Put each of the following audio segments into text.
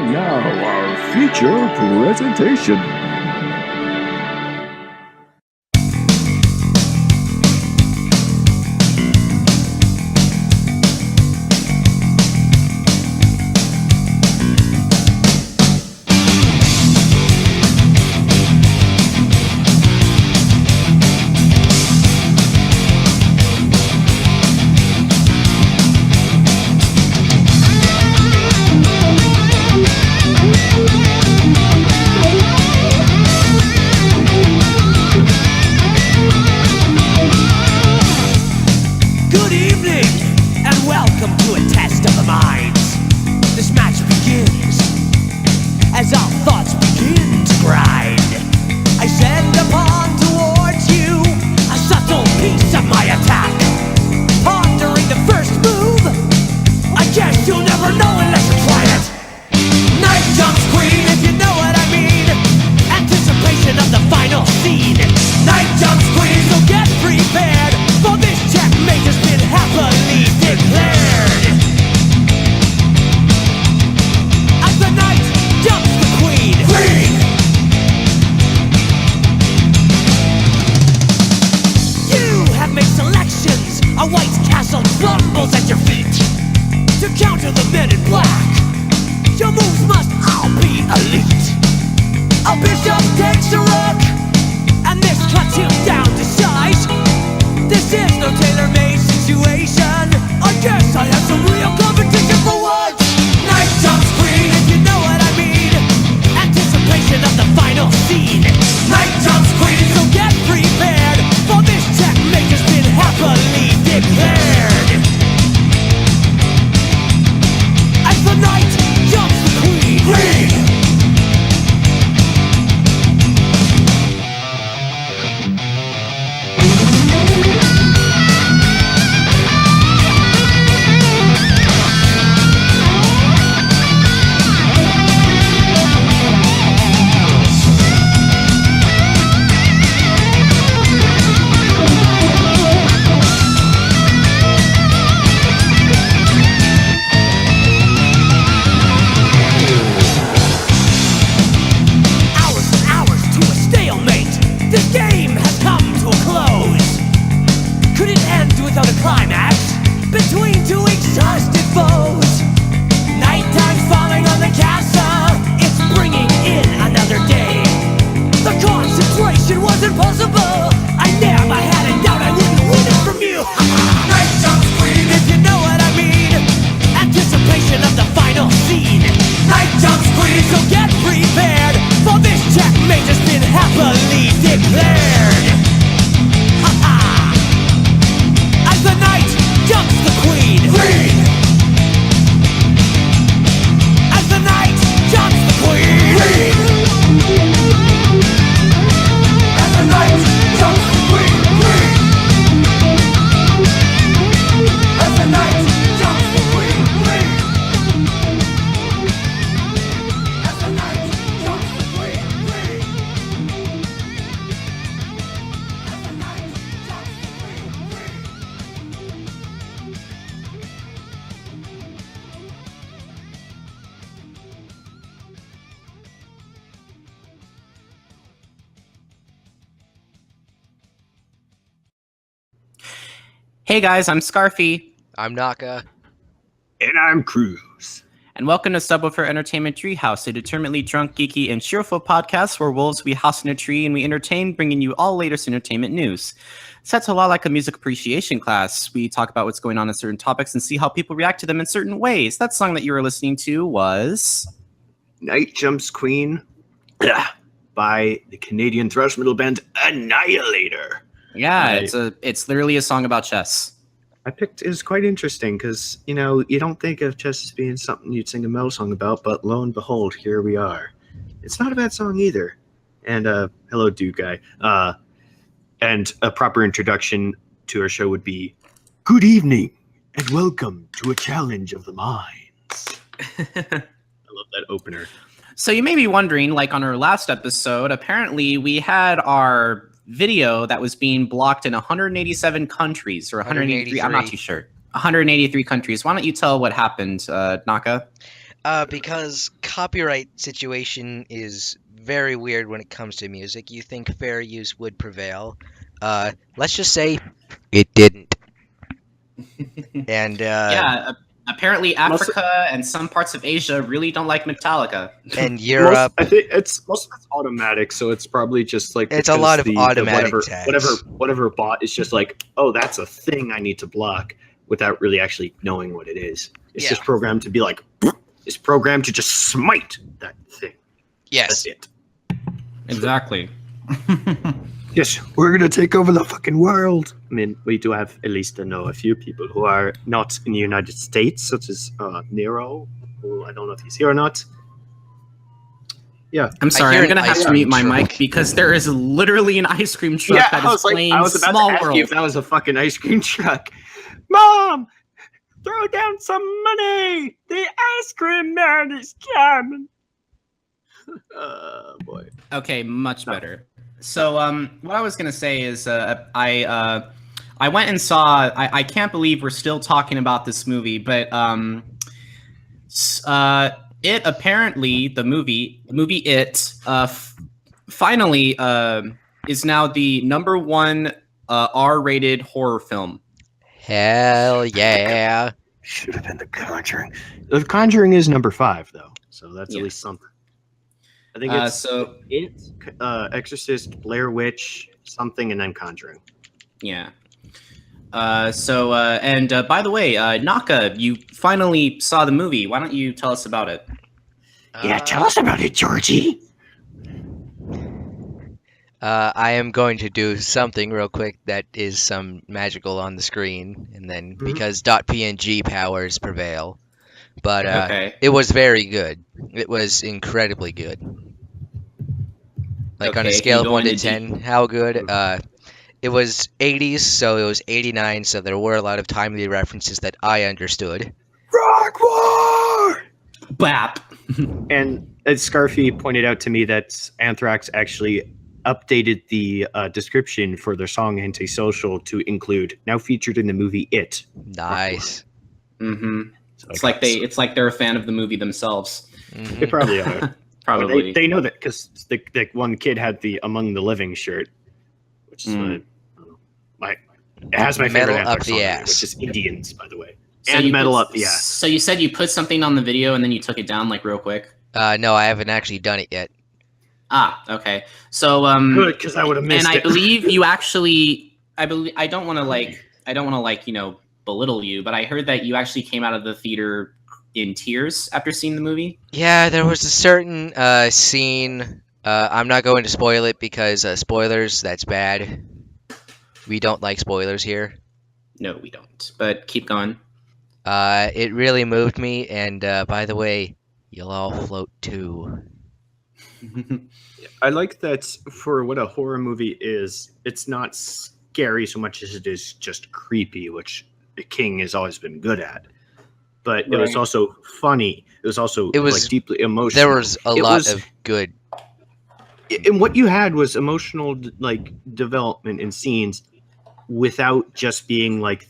And now, our feature presentation. Hey guys, I'm Scarfy. I'm Naka. And I'm Krüz. And welcome to Subwuffer Entertainment Treehouse, a determinedly drunk, geeky, and cheerful podcast where wolves we house in a tree and we entertain, bringing you all latest entertainment news. It's a lot like a music appreciation class. We talk about what's going on in certain topics and see how people react to them in certain ways. That song that you were listening to was Night Jumps Queen by the Canadian thrash metal band Annihilator. Yeah, it's literally a song about chess. I picked is quite interesting because, you know, you don't think of chess as being something you'd sing a metal song about, but lo and behold, here we are. It's not a bad song either. And hello, dude guy. And a proper introduction to our show would be, good evening and welcome to a challenge of the minds. I love that opener. So you may be wondering, like on our last episode, apparently we had our video that was being blocked in 187 countries or 183. I'm not too sure. 183 countries. Why don't you tell what happened, Naka? Because copyright situation is very weird when it comes to music. You think fair use would prevail. Let's just say it didn't. And Yeah, apparently Africa and some parts of Asia really don't like Metallica. and Europe, I think most of it's automatic, so it's probably just like it's a lot of the automatic whatever tags. whatever bot is just like, oh, that's a thing I need to block without really actually knowing what it is. It's Yeah. just programmed to be like, it's programmed to just smite that thing. Yes. That's it. Exactly. Yes, we're gonna take over the fucking world. I mean, we do have at least to know a few people who are not in the United States, such as Nero, who I don't know if he's here or not. Yeah. I'm sorry, hear I'm gonna an have ice to mute my cream mic truck. because there is literally an ice cream truck that is playing I was about Small to ask World. you if that was a fucking ice cream truck. Mom, throw down some money. The ice cream man is coming. Boy. Okay, much better. So, what I was gonna say is, I went and saw. I can't believe we're still talking about this movie, but it apparently the movie It finally is now the number one R-rated horror film. Hell yeah. Should have been The Conjuring. The Conjuring is number 5, though, so that's Yeah. at least something. I think it's So It, Exorcist, Blair Witch, something, and then Conjuring. yeah. And by the way, Naka, you finally saw the movie. Why don't you tell us about it? Yeah, tell us about it, Georgie. I am going to do something real quick that is some magical on the screen, and then because .png powers prevail. But Okay. it was very good. It was incredibly good. Like on Okay, a if scale you of go 1 to into 10, how good? It was 80s, so it was 89, so there were a lot of timely references that I understood. Rock War! Bap. And Scarfy pointed out to me that Anthrax actually updated the description for their song Antisocial to include now featured in the movie It. Nice. Mm-hmm. So It's like they're a fan of the movie themselves. They probably are. Probably. They know that because the one kid had the Among the Living shirt, which is it has my Metal favorite up Anthrax the song, ass. which is Indians, by the way. So And you Metal put- Up the Ass. So you said you put something on the video and then you took it down like real quick. No, I haven't actually done it yet. Ah, okay. So Good, because I would have missed and I it. believe you actually. I don't want to belittle you, but I heard that you actually came out of the theater in tears after seeing the movie. Yeah, there was a certain scene. I'm not going to spoil it because spoilers, that's bad. We don't like spoilers here. No, we don't. But keep going. It really moved me, and by the way, you'll all float too. I like that for what a horror movie is, it's not scary so much as it is just creepy, which the King has always been good at. But it was Right. also funny. It was also was- like deeply emotional. There was a lot of good. And what you had was emotional like development in scenes without just being like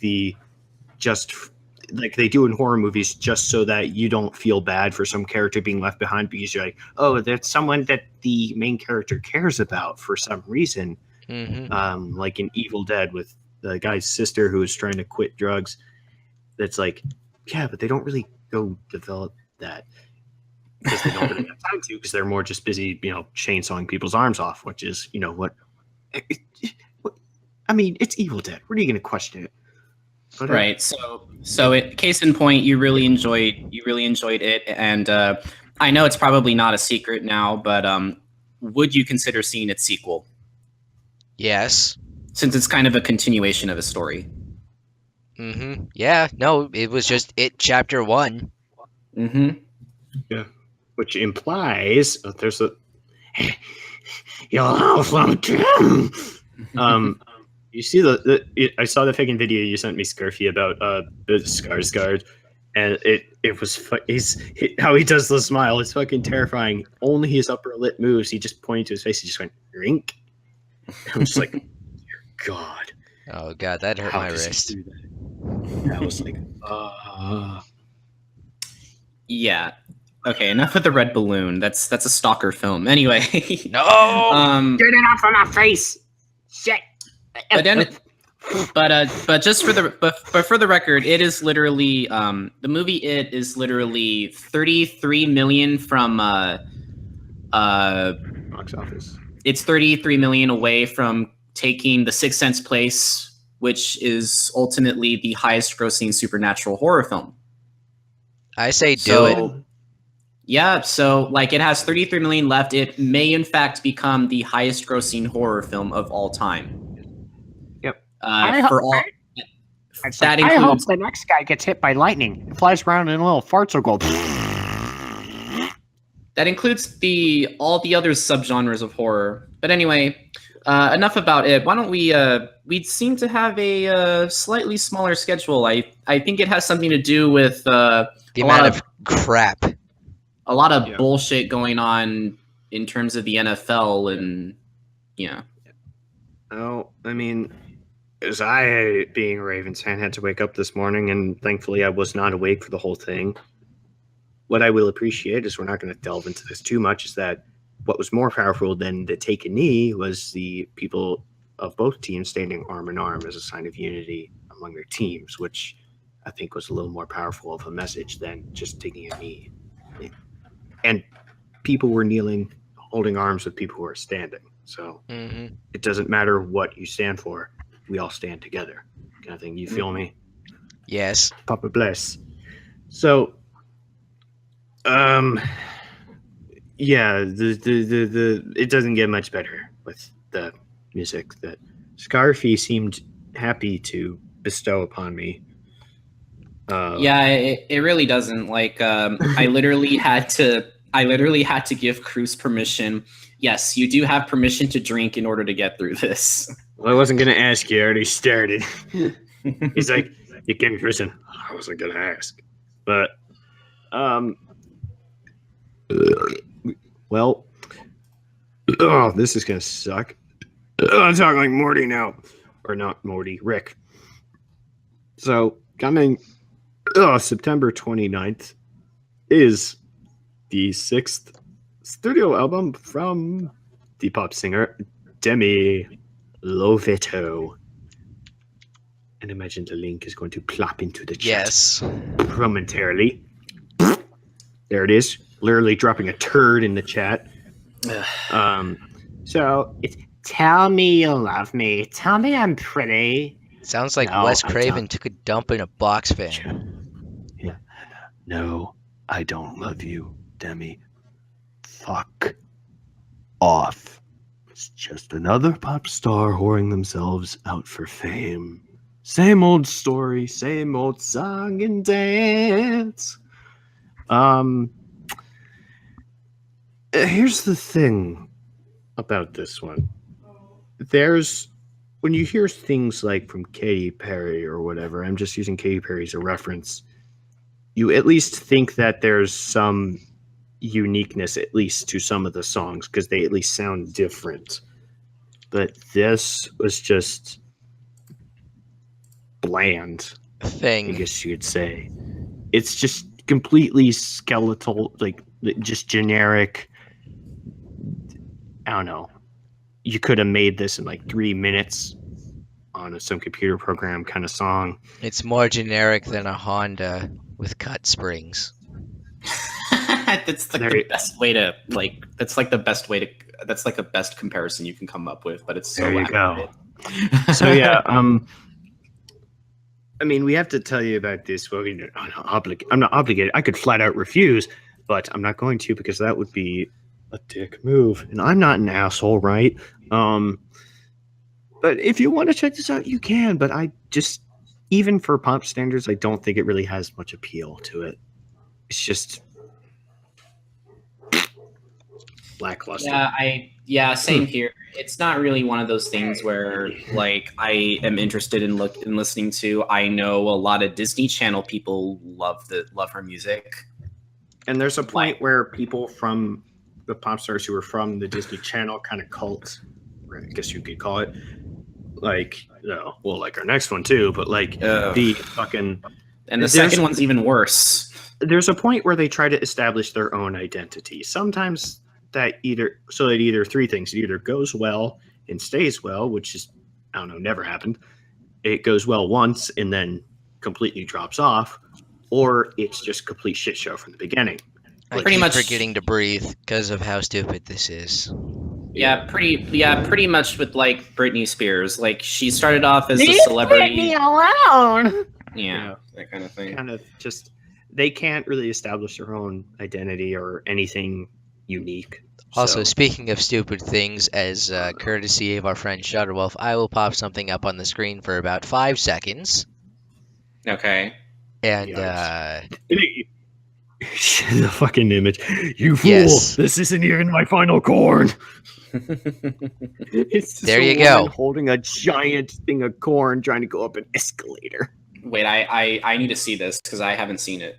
like they do in horror movies, just so that you don't feel bad for some character being left behind because you're like, oh, that's someone that the main character cares about for some reason. Mm-hmm. Like in Evil Dead with the guy's sister who is trying to quit drugs. That's like, yeah, but they don't really go develop that because they don't really have time to, because they're more just busy, chainsawing people's arms off, which is, what. I mean, it's Evil Dead. What are you going to question it? But, Right. So case in point, you really enjoyed it, and I know it's probably not a secret now, but would you consider seeing its sequel, Yes. since it's kind of a continuation of a story? Mm-hmm. Yeah. No, it was just It Chapter 1. Mm-hmm. which implies there's a you'll all float too. You see I saw the fucking video you sent me, Scarfy, about the Skarsgård, and it was how he does the smile. It's fucking terrifying. Only his upper lip moves. He just pointed to his face. He just went rink. I'm just like, dear God. Oh god, that hurt How my does he wrist. do that? I was like, Yeah. Okay, enough with the red balloon. That's a stalker film. Anyway. No. Get it off of my face! Shit! But then, but just for the record, it is literally the movie. It is literally 33 million from Box office. It's 33 million away from taking The Sixth Sense place, which is ultimately the highest grossing supernatural horror film. I say do it. Yeah, so like it has 33 million left. It may in fact become the highest grossing horror film of all time. Yep. I That hope includes the next guy gets hit by lightning. It flies around and little farts will go. that includes all the other subgenres of horror. But anyway, enough about it. Why don't we seem to have a slightly smaller schedule. I think it has something to do with The amount of crap. a lot of bullshit going on in terms of the NFL and yeah. Oh, I mean, as I, being a Ravens fan, had to wake up this morning, and thankfully I was not awake for the whole thing. What I will appreciate is we're not going to delve into this too much, is that what was more powerful than the take a knee was the people of both teams standing arm in arm as a sign of unity among their teams, which I think was a little more powerful of a message than just taking a knee. And people were kneeling, holding arms with people who are standing. So it doesn't matter what you stand for. We all stand together, kind of thing. You feel me? Yes. Papa bless. So, yeah, the it doesn't get much better with the music that Scarfy seemed happy to bestow upon me. Yeah, it really doesn't. Like, I literally had to give Krüz permission. Yes, you do have permission to drink in order to get through this. Well, I wasn't gonna ask you. I already started. He's like, you gave me permission. I wasn't gonna ask, but well, oh, this is gonna suck. I'm talking like Morty now, or not Morty, Rick. So coming September 29th is the 6th studio album from the pop singer Demi Lovato. And imagine the link is going to plop into the chat. Yes. Momentarily. There it is. Literally dropping a turd in the chat. So it's tell me you love me. Tell me I'm pretty. Sounds like No, Wes I Craven don't. took a dump in a box fan. Yeah. No, I don't love you, Demi. Fuck off. It's just another pop star whoring themselves out for fame. Same old story, same old song and dance. Here's the thing about this one. When you hear things like from Katy Perry or whatever, I'm just using Katy Perry as a reference, you at least think that there's some uniqueness, at least to some of the songs, because they at least sound different. But this was just bland, I Thing. guess you could say. It's just completely skeletal, like just generic. I don't know. You could have made this in like 3 minutes on some computer program kind of song. It's more generic than a Honda with cut springs. That's like the best way to like. That's like the best way to. That's like the best comparison you can come up with. But it's so. There you go. So yeah, I mean, we have to tell you about this. Well, I'm not obligated. I could flat out refuse, but I'm not going to because that would be a dick move, and I'm not an asshole, right? But if you want to check this out, you can. But I just, even for pop standards, I don't think it really has much appeal to it. It's just lackluster. Yeah, same here. It's not really one of those things where like I am interested in listening to. I know a lot of Disney Channel people love her music. And there's a point where people from the pop stars who are from the Disney Channel kind of cult, or I guess you could call it, like, well, like our next one too, but like the fucking. And the second one's even worse. there's a point where they try to establish their own identity. Sometimes that either three things. It either goes well and stays well, which is, I don't know, never happened. It goes well once and then completely drops off, or it's just complete shit show from the beginning. I Pretty keep much- forgetting to breathe because of how stupid this is. Pretty much with like Britney Spears. Like she started off as a Leave celebrity. me alone. Yeah, that kind of thing. Kind of just, they can't really establish their own identity or anything unique. Also, So, speaking of stupid things, as courtesy of our friend Shutterwolf, I will pop something up on the screen for about 5 seconds. Okay. And the fucking image. You fool! Yes. This isn't even my final corn. It's just There a you woman go. holding a giant thing of corn trying to go up an escalator. Wait, I need to see this because I haven't seen it.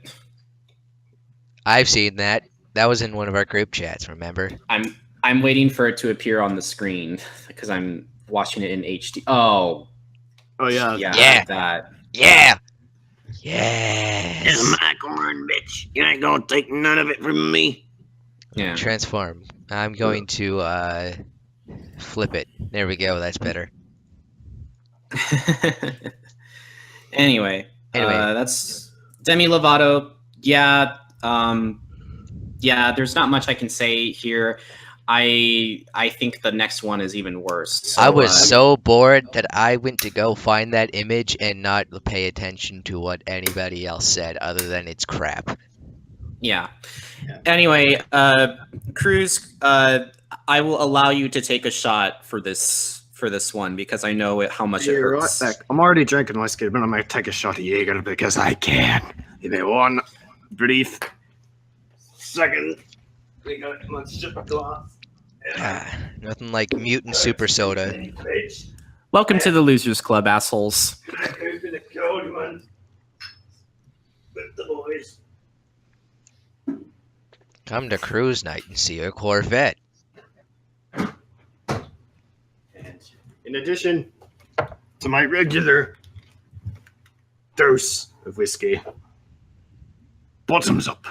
I've seen that. That was in one of our group chats, remember? I'm waiting for it to appear on the screen because I'm watching it in HD. Oh, Oh yeah. Yeah. That. Yeah! Yes! my corn, bitch. You ain't gonna take none of it from me. Yeah. Transform. I'm going to flip it. There we go, that's better. Anyway, Anyway. that's Demi Lovato. Yeah, there's not much I can say here. I think the next one is even worse. So, I was so bored that I went to go find that image and not pay attention to what anybody else said other than it's crap. Yeah. Anyway, Krüz, I will allow you to take a shot for this one because I know how much it You're hurts. right back. I'm already drinking whiskey, but I'm gonna take a shot of Jaeger because I can. Give me one brief second. We got let's ship a glass. Nothing like mutant super soda. Welcome to the Losers Club, assholes. Open a cold one with the boys. Come to cruise night and see a Corvette. And in addition to my regular dose of whiskey, bottoms up.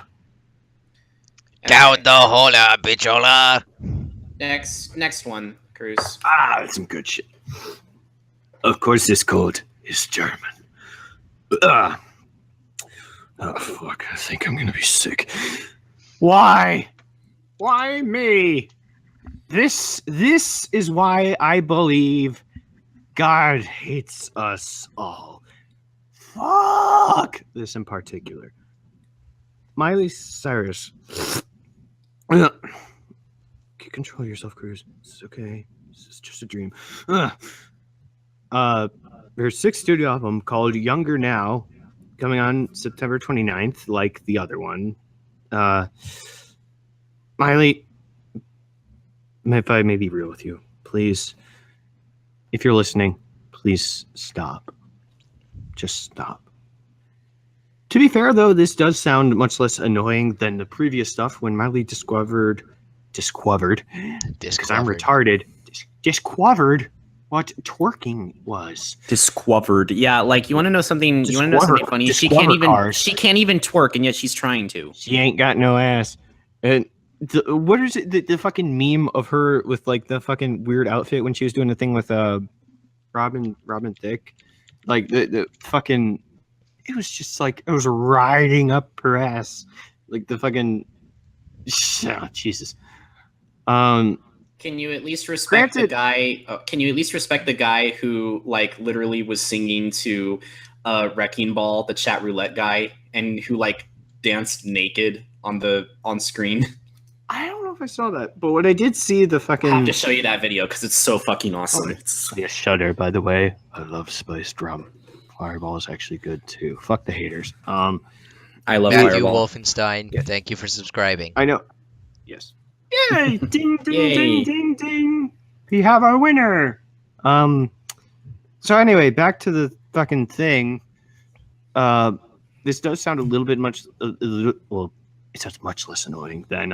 Down the hola, bitchola. Next one, Krüz. That's some good shit. Of course, this code is German. Oh, fuck. I think I'm gonna be sick. Why? Why me? This is why I believe God hates us all. Fuck! This in particular. Miley Cyrus. Control yourself, Krüz. It's okay. This is just a dream. Her sixth studio album called Younger Now, coming on September 29th, like the other one. Miley, if I may be real with you, please, if you're listening, please stop. Just stop. To be fair, though, this does sound much less annoying than the previous stuff when Miley discovered, because I'm retarded, discovered what twerking was. Discovered. Yeah, like you want to know something? You want to know something funny? She can't even twerk, and yet she's trying to. She ain't got no ass. And what is it? The fucking meme of her with like the fucking weird outfit when she was doing the thing with Robin Thicke, like the fucking. It was just like it was riding up her ass, like the fucking. Oh, Jesus. Can you at least respect the Granted- guy? Can you at least respect the guy who like literally was singing to Wrecking Ball, the chat roulette guy, and who like danced naked on screen? I don't know if I saw that, but what I did see the fucking. I have to show you that video because it's so fucking awesome. It's Yeah, Shudder, by the way. I love spiced rum. Fireball is actually good too. Fuck the haters. I love Matthew Fireball. Wolfenstein, thank you for subscribing. I know. Yes. Yay! Ding ding Yay. ding ding ding. We have our winner. So anyway, back to the fucking thing. This does sound a little bit much. Well, it sounds much less annoying than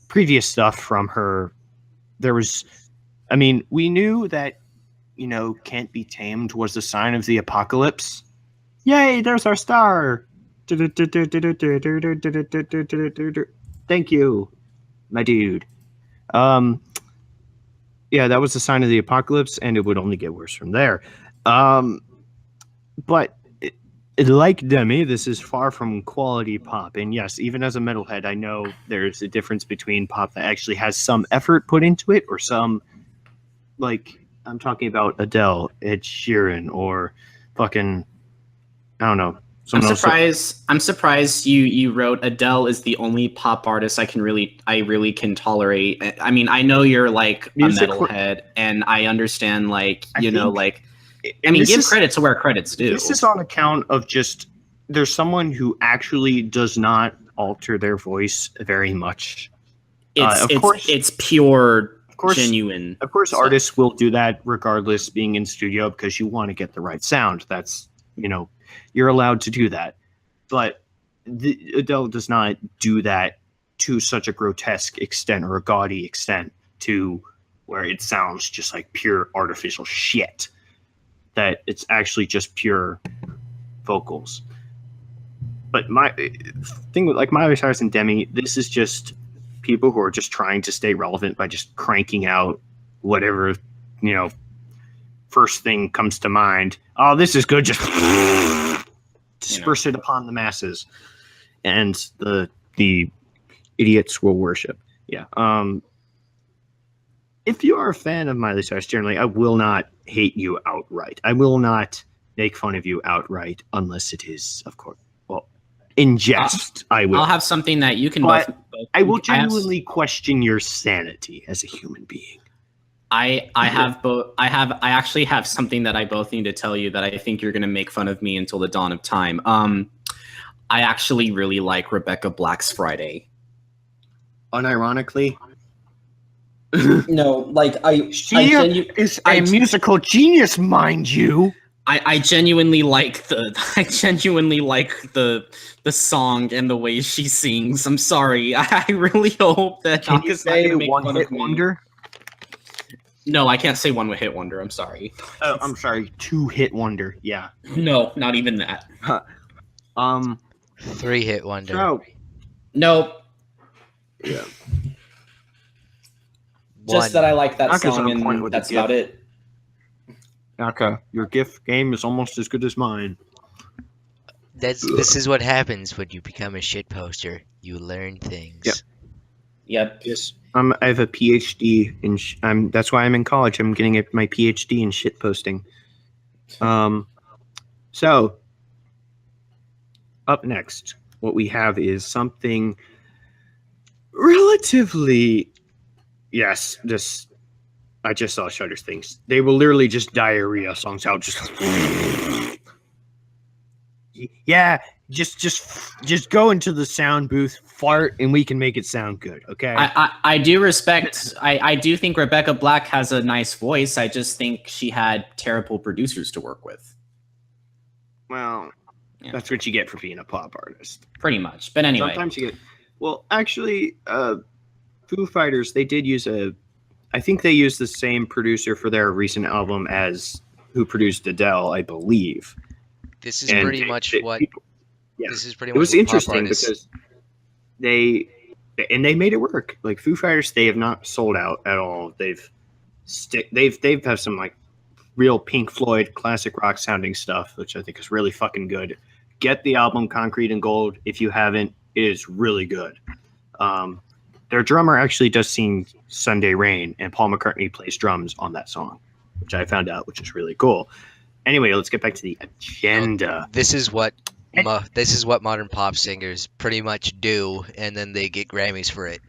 previous stuff from her. There was, I mean, we knew that, Can't Be Tamed was the sign of the apocalypse. Yay! There's our star. Thank you, my dude. Yeah, that was the sign of the apocalypse, and it would only get worse from there. But like Demi, this is far from quality pop. And yes, even as a metalhead, I know there's a difference between pop that actually has some effort put into it, or some, like, I'm talking about Adele, Ed Sheeran, or fucking, I don't know. I'm surprised you wrote Adele is the only pop artist I really can tolerate. I mean, I know you're like Music a metalhead, and I understand, like, I you know, think- like, I mean, give credit to where credit's due. This is on account of just there's someone who actually does not alter their voice very much. It's pure, Of course, genuine. Of course, stuff. artists will do that regardless being in studio because you want to get the right sound. That's, you're allowed to do that. But Adele does not do that to such a grotesque extent or a gaudy extent to where it sounds just like pure artificial shit. That it's actually just pure vocals. But my thing with like Miley Cyrus and Demi, this is just people who are just trying to stay relevant by just cranking out whatever, first thing comes to mind. Oh, this is good. Just disperse it upon the masses. And the idiots will worship. Yeah. If you are a fan of Miley Cyrus, generally, I will not hate you outright. I will not make fun of you outright unless it is, of course, in jest. I will. I'll have something that you can But both I will genuinely question your sanity as a human being. I actually have something that I both need to tell you that I think you're going to make fun of me until the dawn of time. I actually really like Rebecca Black's Friday. Unironically, No, like She is a musical genius, mind you. I genuinely like the song and the way she sings. I'm sorry. I really hope that can you Naka's not gonna say make one fun hit of me. wonder? No, I can't say one hit wonder. I'm sorry. Oh, I'm sorry, 2-hit wonder. Yeah. No, not even that. 3-hit wonder. So No, yeah. just that I like that Naka's song on point and with the that's about gift. it. Naka, your GIF game is almost as good as mine. This is what happens when you become a shit poster. You learn things. Yep. Yep. Yes. I have a PhD in. That's why I'm in college. I'm getting my PhD in shit posting. So up next, what we have is something relatively. Yes, I just saw Shudder's things. They will literally just diarrhea songs out. Just yeah, just go into the sound booth, fart, and we can make it sound good. Okay. I do respect. I do think Rebecca Black has a nice voice. I just think she had terrible producers to work with. Well, Yeah. that's what you get for being a pop artist. Pretty much. But anyway, Sometimes you get. Well, actually, Foo Fighters, they did use I think they used the same producer for their recent album as who produced Adele, I believe. This is And pretty much what. yeah. This is pretty It much was what pop interesting artists- because they made it work. Like Foo Fighters, they have not sold out at all. They've have some like real Pink Floyd classic rock sounding stuff, which I think is really fucking good. Get the album Concrete and Gold if you haven't. It is really good. Their drummer actually does sing Sunday Rain, and Paul McCartney plays drums on that song, which I found out, which is really cool. Anyway, let's get back to the agenda. This is what modern pop singers pretty much do, and then they get Grammys for it.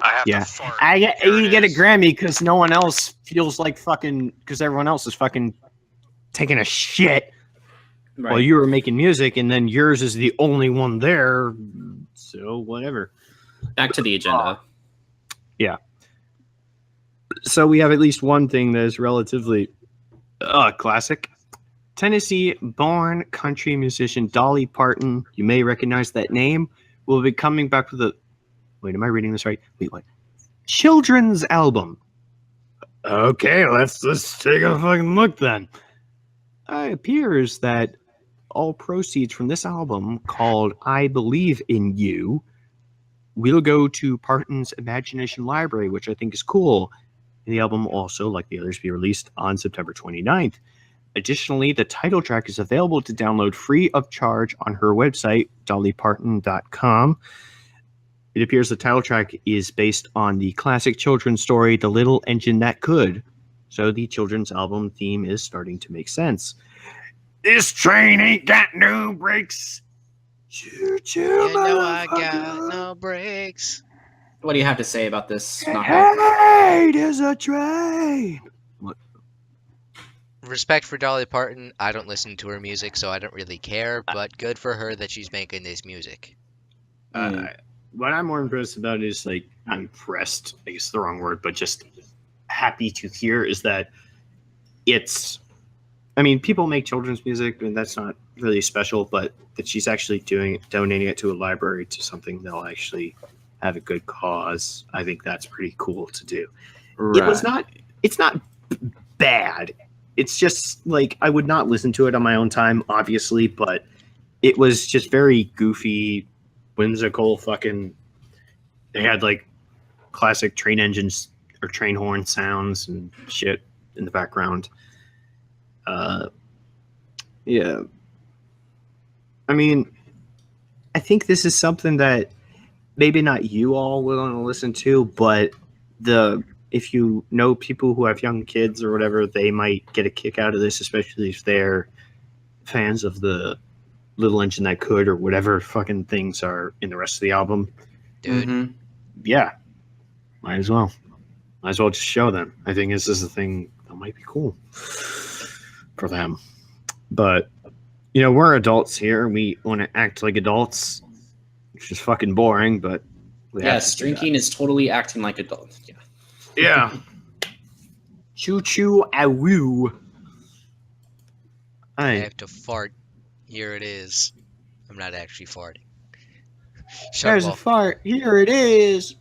I have Yeah. to fart. You get a Grammy because no one else feels like fucking, because everyone else is fucking taking a shit right. while you were making music, and then yours is the only one there. So whatever. Back to the agenda. So we have at least one thing that is relatively classic. Tennessee-born country musician Dolly Parton, you may recognize that name, will be coming back with a... Wait, am I reading this right? Wait, what? Children's album. Okay, let's take a fucking look then. It appears that all proceeds from this album, called I Believe in You, will go to Parton's Imagination Library, which I think is cool. And the album also, like the others, be released on September 29th. Additionally, the title track is available to download free of charge on her website, dollyparton.com. It appears the title track is based on the classic children's story, The Little Engine That Could. So the children's album theme is starting to make sense. This train ain't got no brakes. Choo choo, You know I got no brakes. What do you have to say about this? Hey, there's a train. Respect for Dolly Parton. I don't listen to her music, so I don't really care. But good for her that she's making this music. What I'm more impressed about is, like, I'm impressed, I guess the wrong word, but just happy to hear is that it's, I mean, people make children's music, and that's not really special, but that she's actually donating it to a library, to something that'll actually have a good cause. I think that's pretty cool to do. Right. It's not bad. It's just, like, I would not listen to it on my own time, obviously, but it was just very goofy, whimsical fucking. They had, like, classic train engines or train horn sounds and shit in the background. Yeah. I mean, I think this is something that maybe not you all will want to listen to, but if you know people who have young kids or whatever, they might get a kick out of this, especially if they're fans of the Little Engine That Could or whatever fucking things are in the rest of the album. Dude, Yeah, might as well just show them. I think this is the thing that might be cool for them. But, you know, we're adults here. We want to act like adults, which is fucking boring, but Yes, drinking is totally acting like adults. Yeah. Yeah. Choo choo a woo. I have to fart. Here it is. I'm not actually farting. There's a fart. Here it is.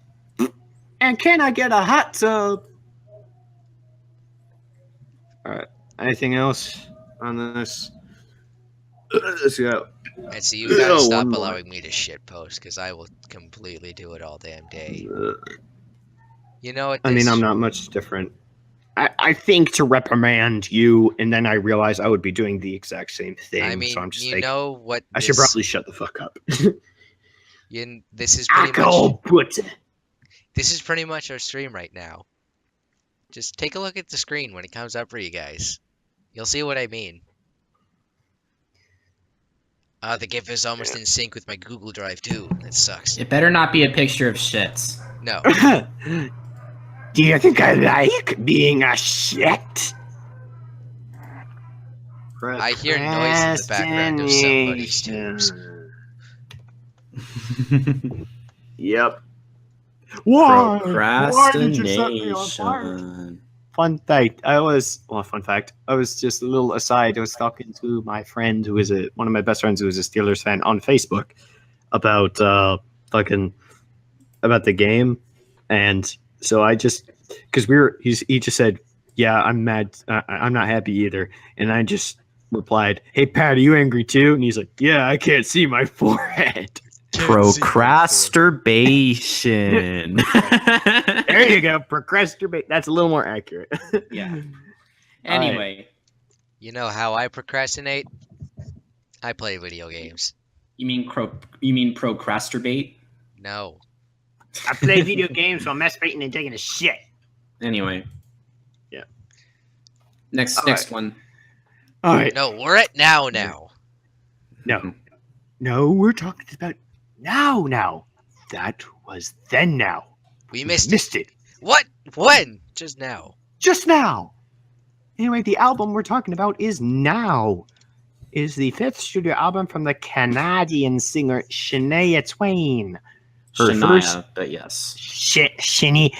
And can I get a hot tub? All right. Anything else on this? Let's go. And so you gotta stop one more. allowing me to shitpost, because I will completely do it all damn day. You know what? I mean, I'm not much different. I think to reprimand you, and then I realize I would be doing the exact same thing. I mean, so I'm just you like, know what? I should probably shut the fuck up. This is pretty much. This This is pretty much our stream right now. Just take a look at the screen when it comes up for you guys. You'll see what I mean. The GIF is almost in sync with my Google Drive too. That sucks. It better not be a picture of shits. No. Do you think I like being a shit? I hear noise in the background of somebody's tubes. Yep. Why? Procrastination. Fun fact. I was just a little aside. I was talking to my friend who is one of my best friends who is a Steelers fan on Facebook about about the game, and so I just because he just said, "Yeah, I'm mad. I'm not happy either," and I just replied, "Hey Pat, are you angry too?" And he's like, "Yeah, I can't see my forehead." Procrastination. There you go. Procrastinate. That's a little more accurate. Yeah. Anyway. You know how I procrastinate? I play video games. You mean procrastinate? No. I play video games while masturbating and taking a shit. Anyway. Yeah. Next one. All right. No, we're at now. No, we're talking about now. That was then now. We missed it. What? When? Just now. Just now. Anyway, the album we're talking about is Now. It is the 5th studio album from the Canadian singer Shania Twain. But yes. Shania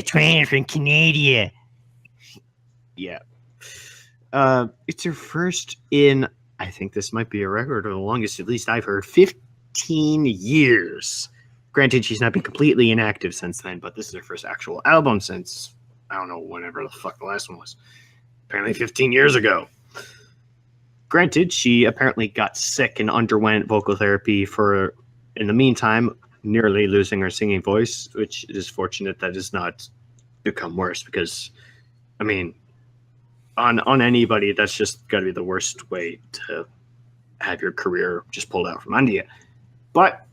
Twain from Canada. Yeah. It's her first in, I think this might be a record, or the longest, at least I've heard, 15 years. Granted, she's not been completely inactive since then, but this is her first actual album since, I don't know, whenever the fuck the last one was. Apparently 15 years ago. granted, she apparently got sick and underwent vocal therapy for, in the meantime, nearly losing her singing voice, which is fortunate that has not become worse because, I mean, on anybody, that's just got to be the worst way to have your career just pulled out from under you. But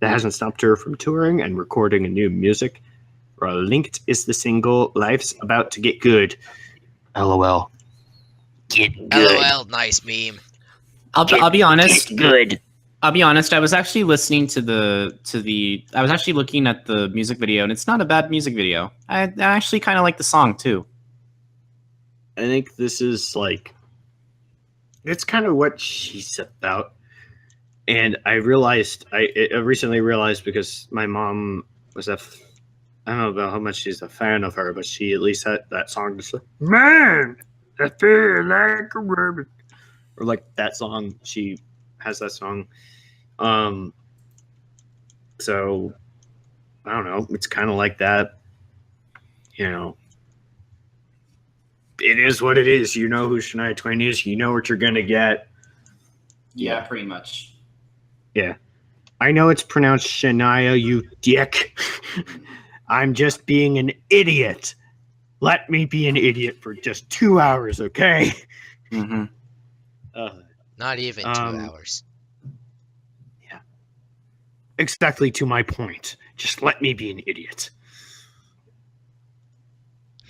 that hasn't stopped her from touring and recording a new music. Linked is the single "Life's About to Get Good." LOL. Get good. LOL, nice meme. I'll be honest. Get good. I'll be honest. I was actually listening I was actually looking at the music video, and it's not a bad music video. I actually kind of like the song too. I think this is like, it's kind of what she's about. And I recently realized because my mom was I don't know about how much she's a fan of her, but she at least had that song just like, man, I feel like a rabbit. Or like that song, she has that song. So I don't know, it's kind of like that, you know. It is what it is. You know who Shania Twain is. You know what you're gonna get. Yeah, pretty much. Yeah. I know it's pronounced Shania, you dick. I'm just being an idiot. Let me be an idiot for just 2 hours, okay? Mm-hmm. Not even 2 hours. Yeah. Exactly to my point. Just let me be an idiot.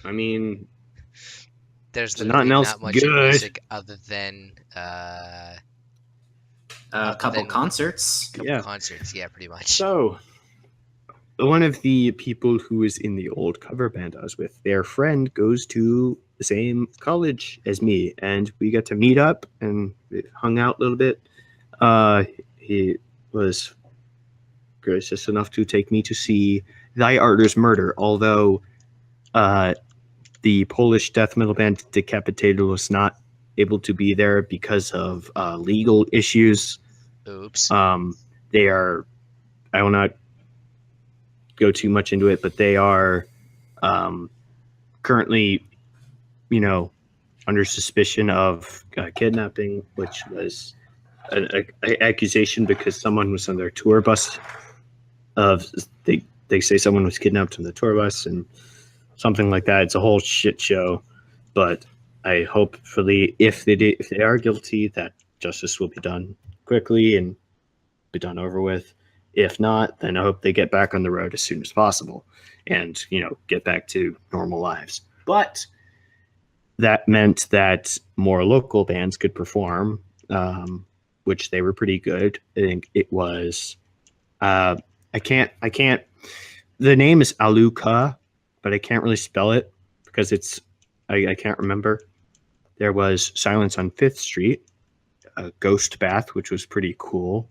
I mean, there's nothing else not much good. music other than a couple concerts. Concerts, yeah, pretty much. So, one of the people who is in the old cover band I was with, their friend goes to the same college as me, and we got to meet up and hung out a little bit. He was gracious enough to take me to see Thy Arter's Murder, although the Polish death metal band Decapitated was not able to be there because of legal issues. Oops. They are, I will not go too much into it, but they are currently, under suspicion of kidnapping, which was an accusation because someone was on their tour bus. They say someone was kidnapped on the tour bus and something like that. It's a whole shit show, but I hopefully, if they are guilty, that justice will be done quickly and be done over with. If not, then I hope they get back on the road as soon as possible and, get back to normal lives. But that meant that more local bands could perform, which they were pretty good. I think it was, I can't, the name is Aluka, but I can't really spell it because I can't remember. There was Silence on 5th Street, Ghost Bath, which was pretty cool.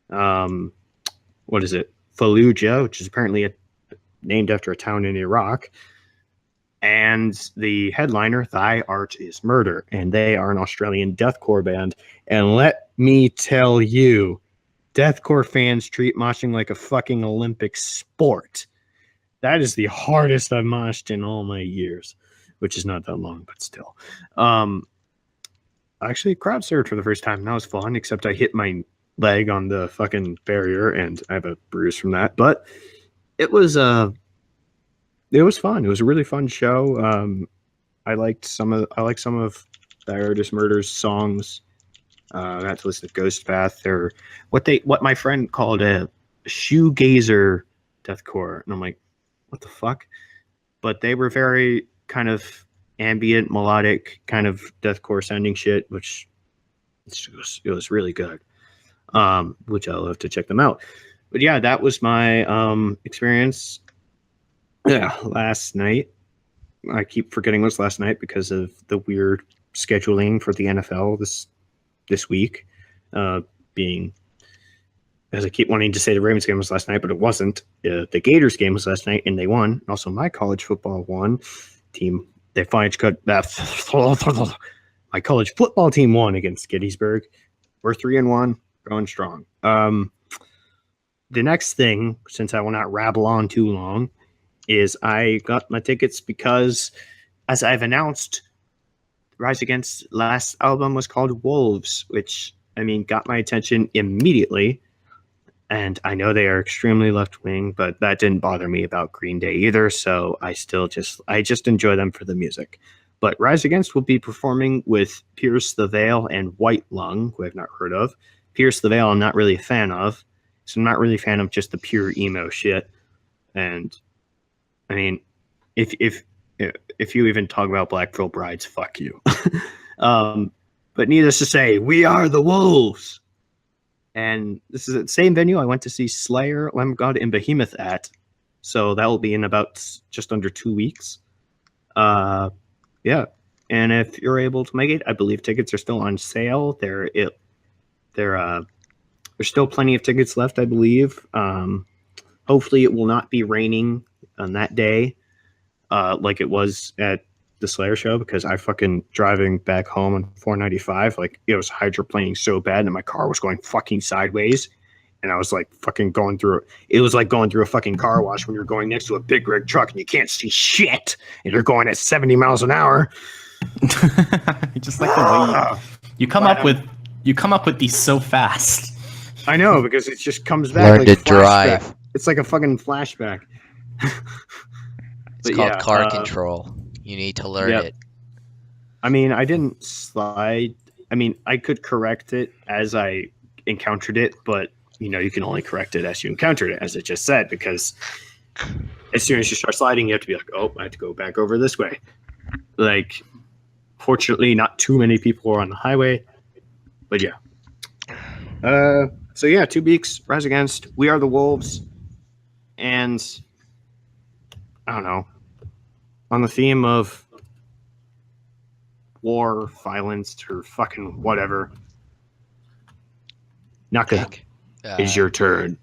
What is it? Fallujah, which is apparently named after a town in Iraq. And the headliner, Thy Art is Murder. And they are an Australian deathcore band. And let me tell you, deathcore fans treat moshing like a fucking Olympic sport. That is the hardest I've moshed in all my years, which is not that long, but still. Actually, crowd surfed for the first time. That was fun, except I hit my leg on the fucking barrier and I have a bruise from that. But it was fun. It was a really fun show. I liked some of Thy Artist Murder's songs. I got to listen to Ghost Bath. They're what my friend called a shoegazer deathcore, and I'm like, what the fuck? But they were very kind of ambient, melodic, kind of deathcore sounding shit, which it was really good. Which I'll have to check them out. But yeah, that was my experience. Yeah, last night. I keep forgetting it was last night because of the weird scheduling for the NFL this week. Being, as I keep wanting to say, the Ravens game was last night, but it wasn't. The Gators game was last night, and they won. Also, my college football team, they finally got that. My college football team won against Gettysburg. We're 3-1, going strong. The next thing, since I will not rabble on too long, is I got my tickets because, as I've announced, Rise Against last album was called Wolves, which got my attention immediately. And I know they are extremely left wing, but that didn't bother me about Green Day either. So I just enjoy them for the music. But Rise Against will be performing with Pierce the Veil and White Lung, who I've not heard of. Pierce the Veil I'm not really a fan of. So I'm not really a fan of just the pure emo shit. And if you even talk about Black Veil Brides, fuck you. But needless to say, we are the Wolves. And this is the same venue I went to see Slayer, Lamb of God, and Behemoth at. So that will be in about just under 2 weeks. Yeah. And if you're able to make it, I believe tickets are still on sale. There's still plenty of tickets left, I believe. Hopefully it will not be raining on that day like it was at the Slayer show, because I fucking driving back home on 495, like it was hydroplaning so bad and my car was going fucking sideways, and I was like fucking going through it was like going through a fucking car wash when you're going next to a big rig truck and you can't see shit and you're going at 70 miles an hour. Just like the way you come up with these so fast. I know, because it just comes back. Learn like to drive. It's like a fucking flashback. It's called car control. You need to learn it. I didn't slide. I could correct it as I encountered it, but you can only correct it as you encountered it, as it just said, because as soon as you start sliding, you have to be like, oh, I have to go back over this way. Like, fortunately, not too many people are on the highway, but yeah. So yeah, 2 weeks, Rise Against, We Are the Wolves, and I don't know, on the theme of war, violence, or fucking whatever. Naka, is your turn.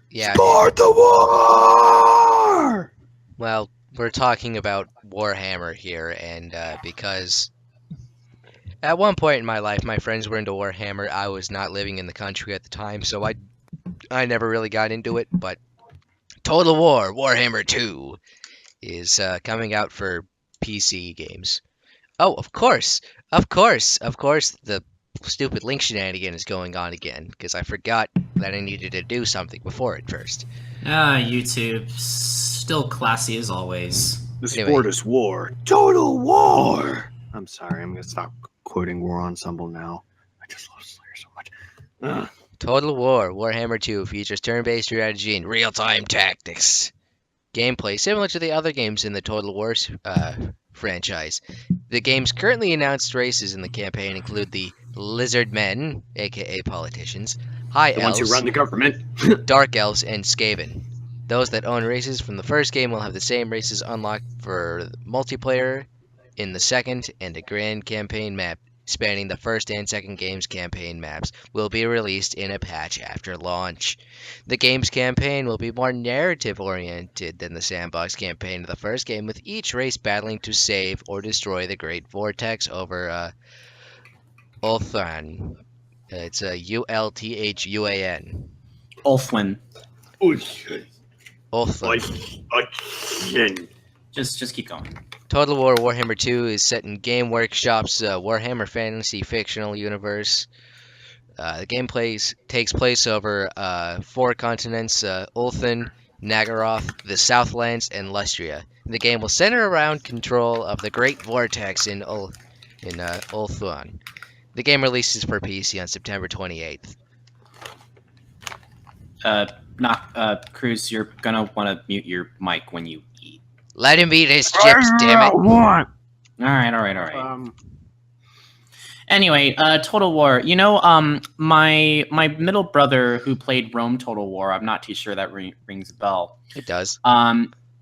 Yeah. Start the war! Well, we're talking about Warhammer here, and because at one point in my life, my friends were into Warhammer. I was not living in the country at the time, so I never really got into it, but Total War, Warhammer II, is coming out for PC games. Oh, of course, the stupid link shenanigan is going on again, because I forgot that I needed to do something before it first. YouTube, still classy as always. The sport is war. Total war! I'm sorry, I'm going to stop quoting War Ensemble now. I just love Slayer so much. Ugh. Total War, Warhammer 2 features turn-based strategy and real-time tactics. Gameplay similar to the other games in the Total War franchise. The game's currently announced races in the campaign include the Lizard Men, aka politicians, High The Elves, ones who run the government. Dark Elves, and Skaven. Those that own races from the first game will have the same races unlocked for multiplayer in the second, and a grand campaign map spanning the first and second game's campaign maps will be released in a patch after launch. The game's campaign will be more narrative-oriented than the sandbox campaign of the first game, with each race battling to save or destroy the Great Vortex over Ulthuan. It's Ulthuan. Ulfwin. Ulthuan. Just keep going. Total War Warhammer 2 is set in Game Workshop's Warhammer Fantasy fictional universe. The game takes place over 4 continents, Ulthuan, Nagaroth, the Southlands, and Lustria. The game will center around control of the Great Vortex in Ulthuan. The game releases for PC on September 28th. Krüz, you're gonna want to mute your mic when you eat. Let him eat his chips, damn it. All right. Anyway, Total War. My middle brother who played Rome Total War. I'm not too sure that rings a bell. It does.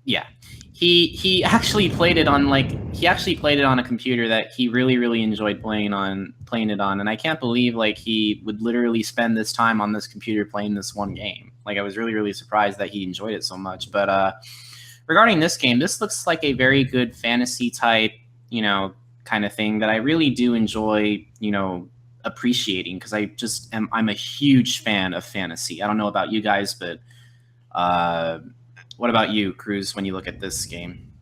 Yeah. He actually played it on a computer that he really enjoyed playing it on, and I can't believe he would literally spend this time on this computer playing this one game. I was really surprised that he enjoyed it so much. But regarding this game, this looks like a very good fantasy type, kind of thing that I really do enjoy, appreciating, because I'm a huge fan of fantasy. I don't know about you guys, but what about you, Krüz, when you look at this game?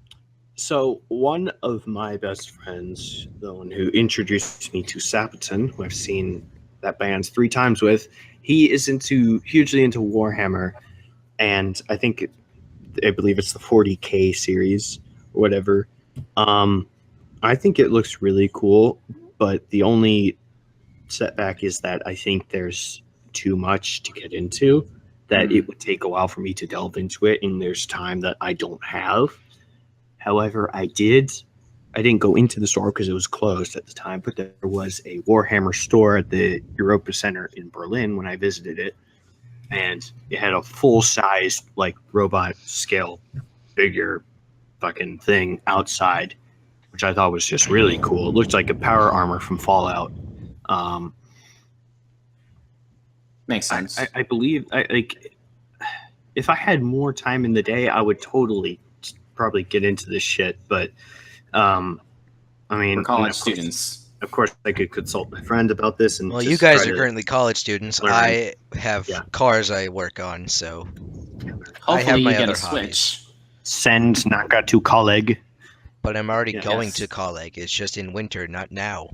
So one of my best friends, the one who introduced me to Sabaton, who I've seen that band 3 times with, he is hugely into Warhammer, and I believe it's the 40K series or whatever. I think it looks really cool, but the only setback is that I think there's too much to get into, that it would take a while for me to delve into it, and there's time that I don't have. However, I didn't go into the store because it was closed at the time, but there was a Warhammer store at the Europa Center in Berlin when I visited it, and it had a full-size, like, robot scale figure fucking thing outside, which I thought was just really cool. It looked like a power armor from Fallout. Makes sense. I believe, if I had more time in the day, I would totally probably get into this shit, but I mean, For college students. Of course, I could consult my friend about this. And Well, just you guys try are to currently college students. learn. I have Yeah. cars I work on, so Hopefully have my you get other a Switch. send Naka to college. but I'm already Yeah. going Yes. to college. It's just in winter, not now.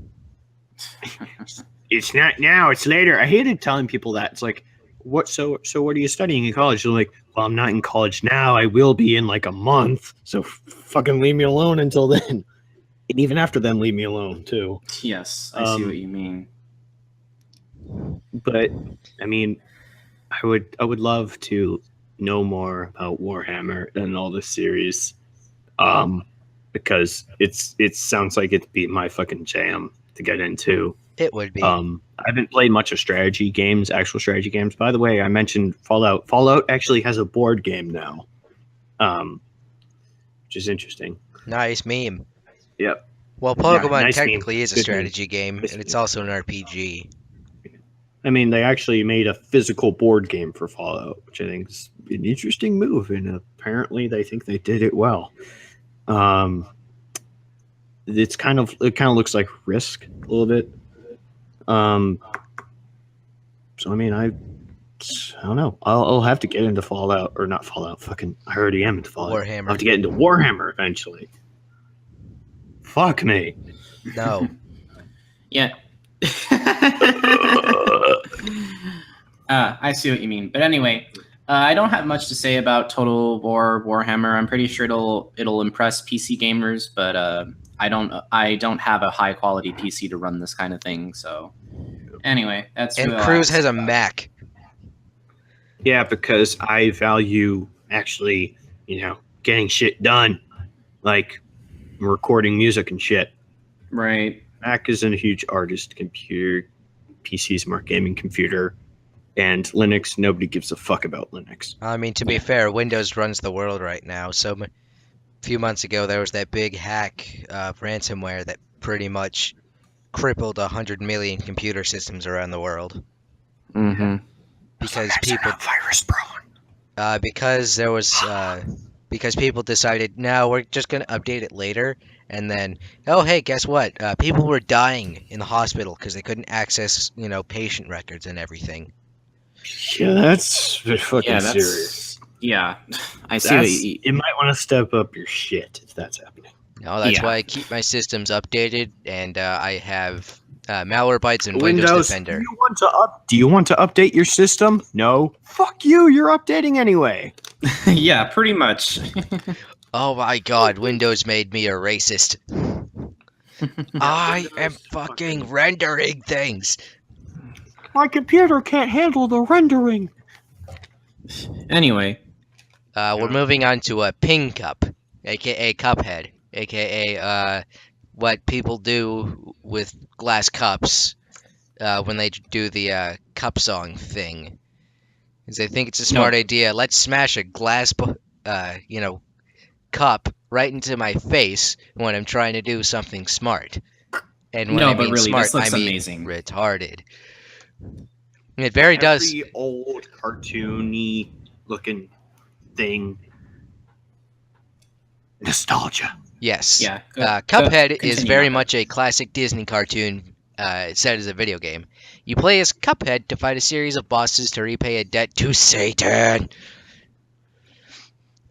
It's not now; it's later. I hated telling people that. It's like, what? So what are you studying in college? They're like, well, I'm not in college now. I will be in like a month. So fucking leave me alone until then. And even after then, leave me alone too. Yes, I see what you mean. But I mean, I would love to know more about Warhammer and all this series, because it sounds like it'd be my fucking jam to get into. It would be. I haven't played much of actual strategy games. By the way, I mentioned Fallout. Fallout actually has a board game now, which is interesting. Nice meme. Yep. Well, Pokemon nice meme. technically is a Good strategy game, Nice and it's meme. also an RPG. I mean, they actually made a physical board game for Fallout, which I think is an interesting move, and apparently they think they did it well. It kind of looks like Risk a little bit. So I mean, I don't know. I'll have to get into Fallout, or not Fallout. Fucking, I already am into Fallout. Warhammer. I'll have to get into Warhammer eventually. Fuck me. No. Yeah. I see what you mean. But anyway, I don't have much to say about Total War Warhammer. I'm pretty sure it'll impress PC gamers, but I don't have a high quality PC to run this kind of thing. So anyway, that's And really Krüz has a Mac. Yeah, because I value actually, getting shit done, like recording music and shit. right. Mac isn't a huge artist computer. PC's more gaming computer. And Linux, nobody gives a fuck about Linux. I mean, to be fair, Windows runs the world right now. So a few months ago, there was that big hack of ransomware that pretty much crippled 100 million computer systems around the world. Mm-hmm. Because people, virus prone. because people decided, no, we're just gonna update it later, and then, oh hey, guess what? People were dying in the hospital because they couldn't access, patient records and everything. Yeah, that's fucking Yeah, serious. Yeah, I see what That's, you might want to step up your shit if that's happening. No, that's Yeah. why I keep my systems updated, and I have Malwarebytes and Windows Defender. Do you want to update your system? No. Fuck you. You're updating anyway. yeah, pretty much. Oh my god, Windows made me a racist. I am fucking rendering things. My computer can't handle the rendering. Anyway, We're moving on to a ping cup, aka Cuphead, aka what people do with glass cups when they do the cup song thing. Is they think it's a smart idea. Let's smash a glass, cup right into my face when I'm trying to do something smart. And when No, I but mean really, smart, this looks I mean amazing. retarded. It very does. Every old cartoony looking thing. Nostalgia. Yes. yeah. Cuphead is continue, very Naka. much a classic Disney cartoon set as a video game. You play as Cuphead to fight a series of bosses to repay a debt to Satan.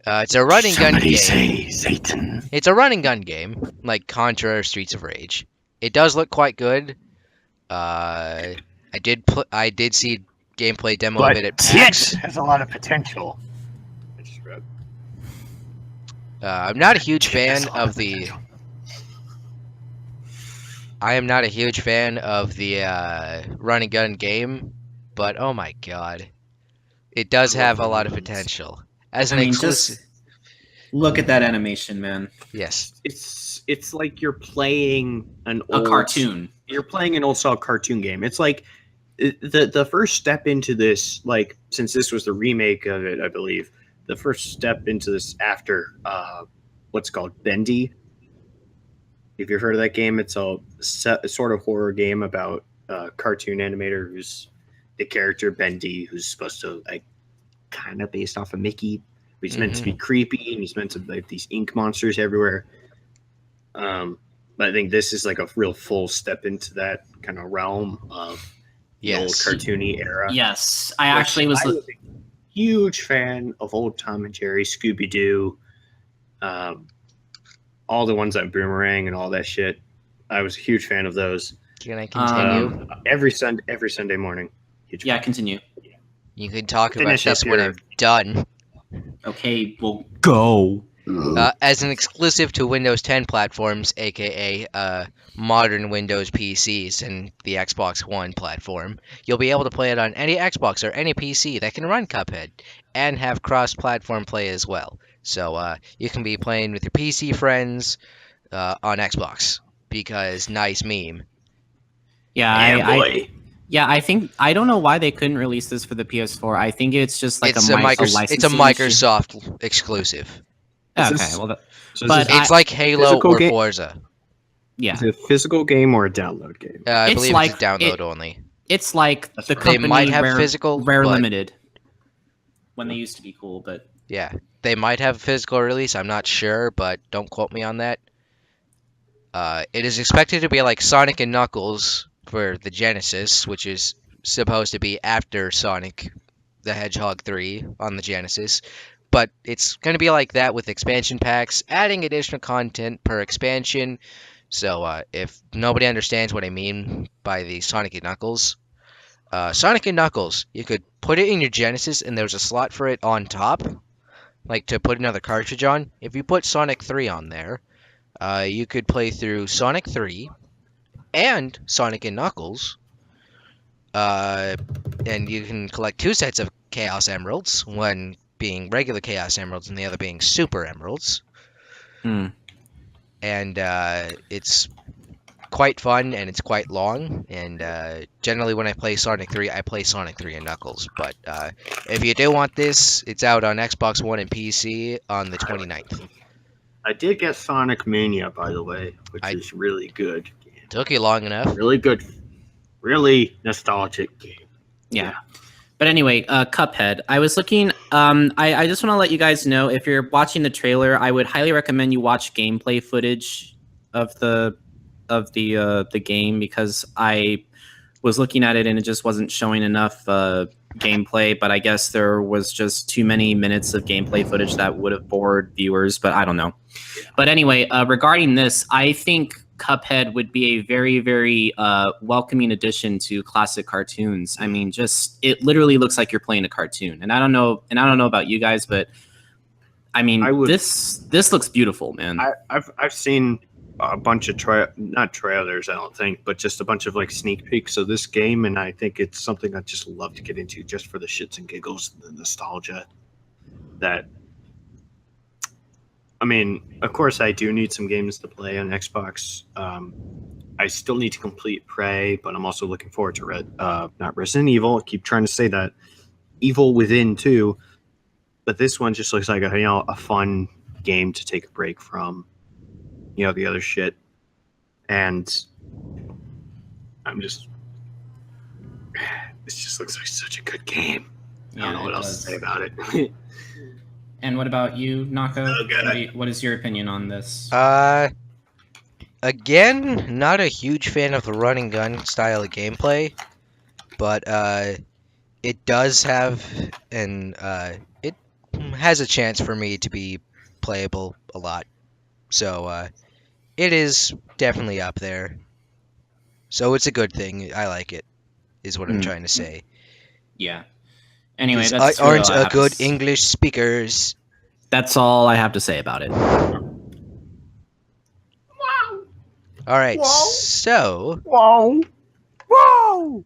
It's a running gun game. say Satan. It's a running gun game, like Contra or Streets of Rage. It does look quite good. I did see gameplay demo of it at PAX. It has a lot of potential. I'm not a huge fan of the. I am not a huge fan of the run and gun game, but oh my god, it does have a lot of potential as an exclusive. Just look at that animation, man. Yes, It's like you're playing A cartoon. You're playing an old style cartoon game. It's like the first step into this, like since this was the remake of it, I believe. The first step into this after what's called Bendy. If you've heard of that game, it's a sort of horror game about a cartoon animator who's the character Bendy, who's supposed to like kind of based off of Mickey. He's meant to be creepy and he's meant to like these ink monsters everywhere. But I think this is like a real full step into that kind of realm of the old cartoony era. Yes, I actually was a huge fan of old Tom and Jerry, Scooby Doo, all the ones on Boomerang and all that shit. I was a huge fan of those. Can I continue? Every Sunday morning. Yeah, continue. You can talk about this when I'm done. Okay, well, go. As an exclusive to Windows 10 platforms, aka modern Windows PCs and the Xbox One platform, you'll be able to play it on any Xbox or any PC that can run Cuphead and have cross-platform play as well. So you can be playing with your PC friends on Xbox because nice meme. Yeah, I think I don't know why they couldn't release this for the PS4. I think it's just like It's a Microsoft exclusive. Okay, well, but it's like Halo or Forza. Yeah, is it a physical game or a download game? I believe it's download only. It's like the company they might have physical, Rare Limited, when they used to be cool, but yeah, they might have a physical release. I'm not sure, but don't quote me on that. It is expected to be like Sonic and Knuckles for the Genesis, which is supposed to be after Sonic the Hedgehog 3 on the Genesis. But it's going to be like that with expansion packs, adding additional content per expansion. So if nobody understands what I mean by the Sonic and Knuckles, you could put it in your Genesis and there's a slot for it on top, like to put another cartridge on. If you put Sonic 3 on there, you could play through Sonic 3 and Sonic and Knuckles, and you can collect 2 sets of Chaos Emeralds, one being regular Chaos Emeralds and the other being Super Emeralds. And it's quite fun and it's quite long. And generally when I play Sonic 3, I play Sonic 3 and Knuckles. But if you do want this, it's out on Xbox One and PC on the 29th. I did get Sonic Mania, by the way, which is really good. Took you long enough. Really good. Really nostalgic game. Yeah. But anyway, Cuphead. I was looking. I just want to let you guys know, if you're watching the trailer, I would highly recommend you watch gameplay footage of the game, because I was looking at it and it just wasn't showing enough gameplay. But I guess there was just too many minutes of gameplay footage that would have bored viewers. But I don't know. But anyway, regarding this, I think Cuphead would be a very, very welcoming addition to classic cartoons. I mean, it literally looks like you're playing a cartoon. And I don't know about you guys, but I mean, this looks beautiful, man. I've seen a bunch of not trailers, I don't think, but just a bunch of like sneak peeks of this game, and I think it's something I'd just love to get into just for the shits and giggles, the nostalgia. I mean, of course, I do need some games to play on Xbox. I still need to complete Prey, but I'm also looking forward to not Resident Evil. I keep trying to say that. Evil Within 2. But this one just looks like a fun game to take a break from, the other shit. And this just looks like such a good game. I don't know what else to say about it. And what about you, Nako? What is your opinion on this? Again, not a huge fan of the run and gun style of gameplay, but it does have has a chance for me to be playable a lot. So it is definitely up there. So it's a good thing. I like it, is what I'm trying to say. Yeah. Anyway, 'Cause that's I really aren't all I a have good to English speakers. That's all I have to say about it. All right, so Whoa! Whoa!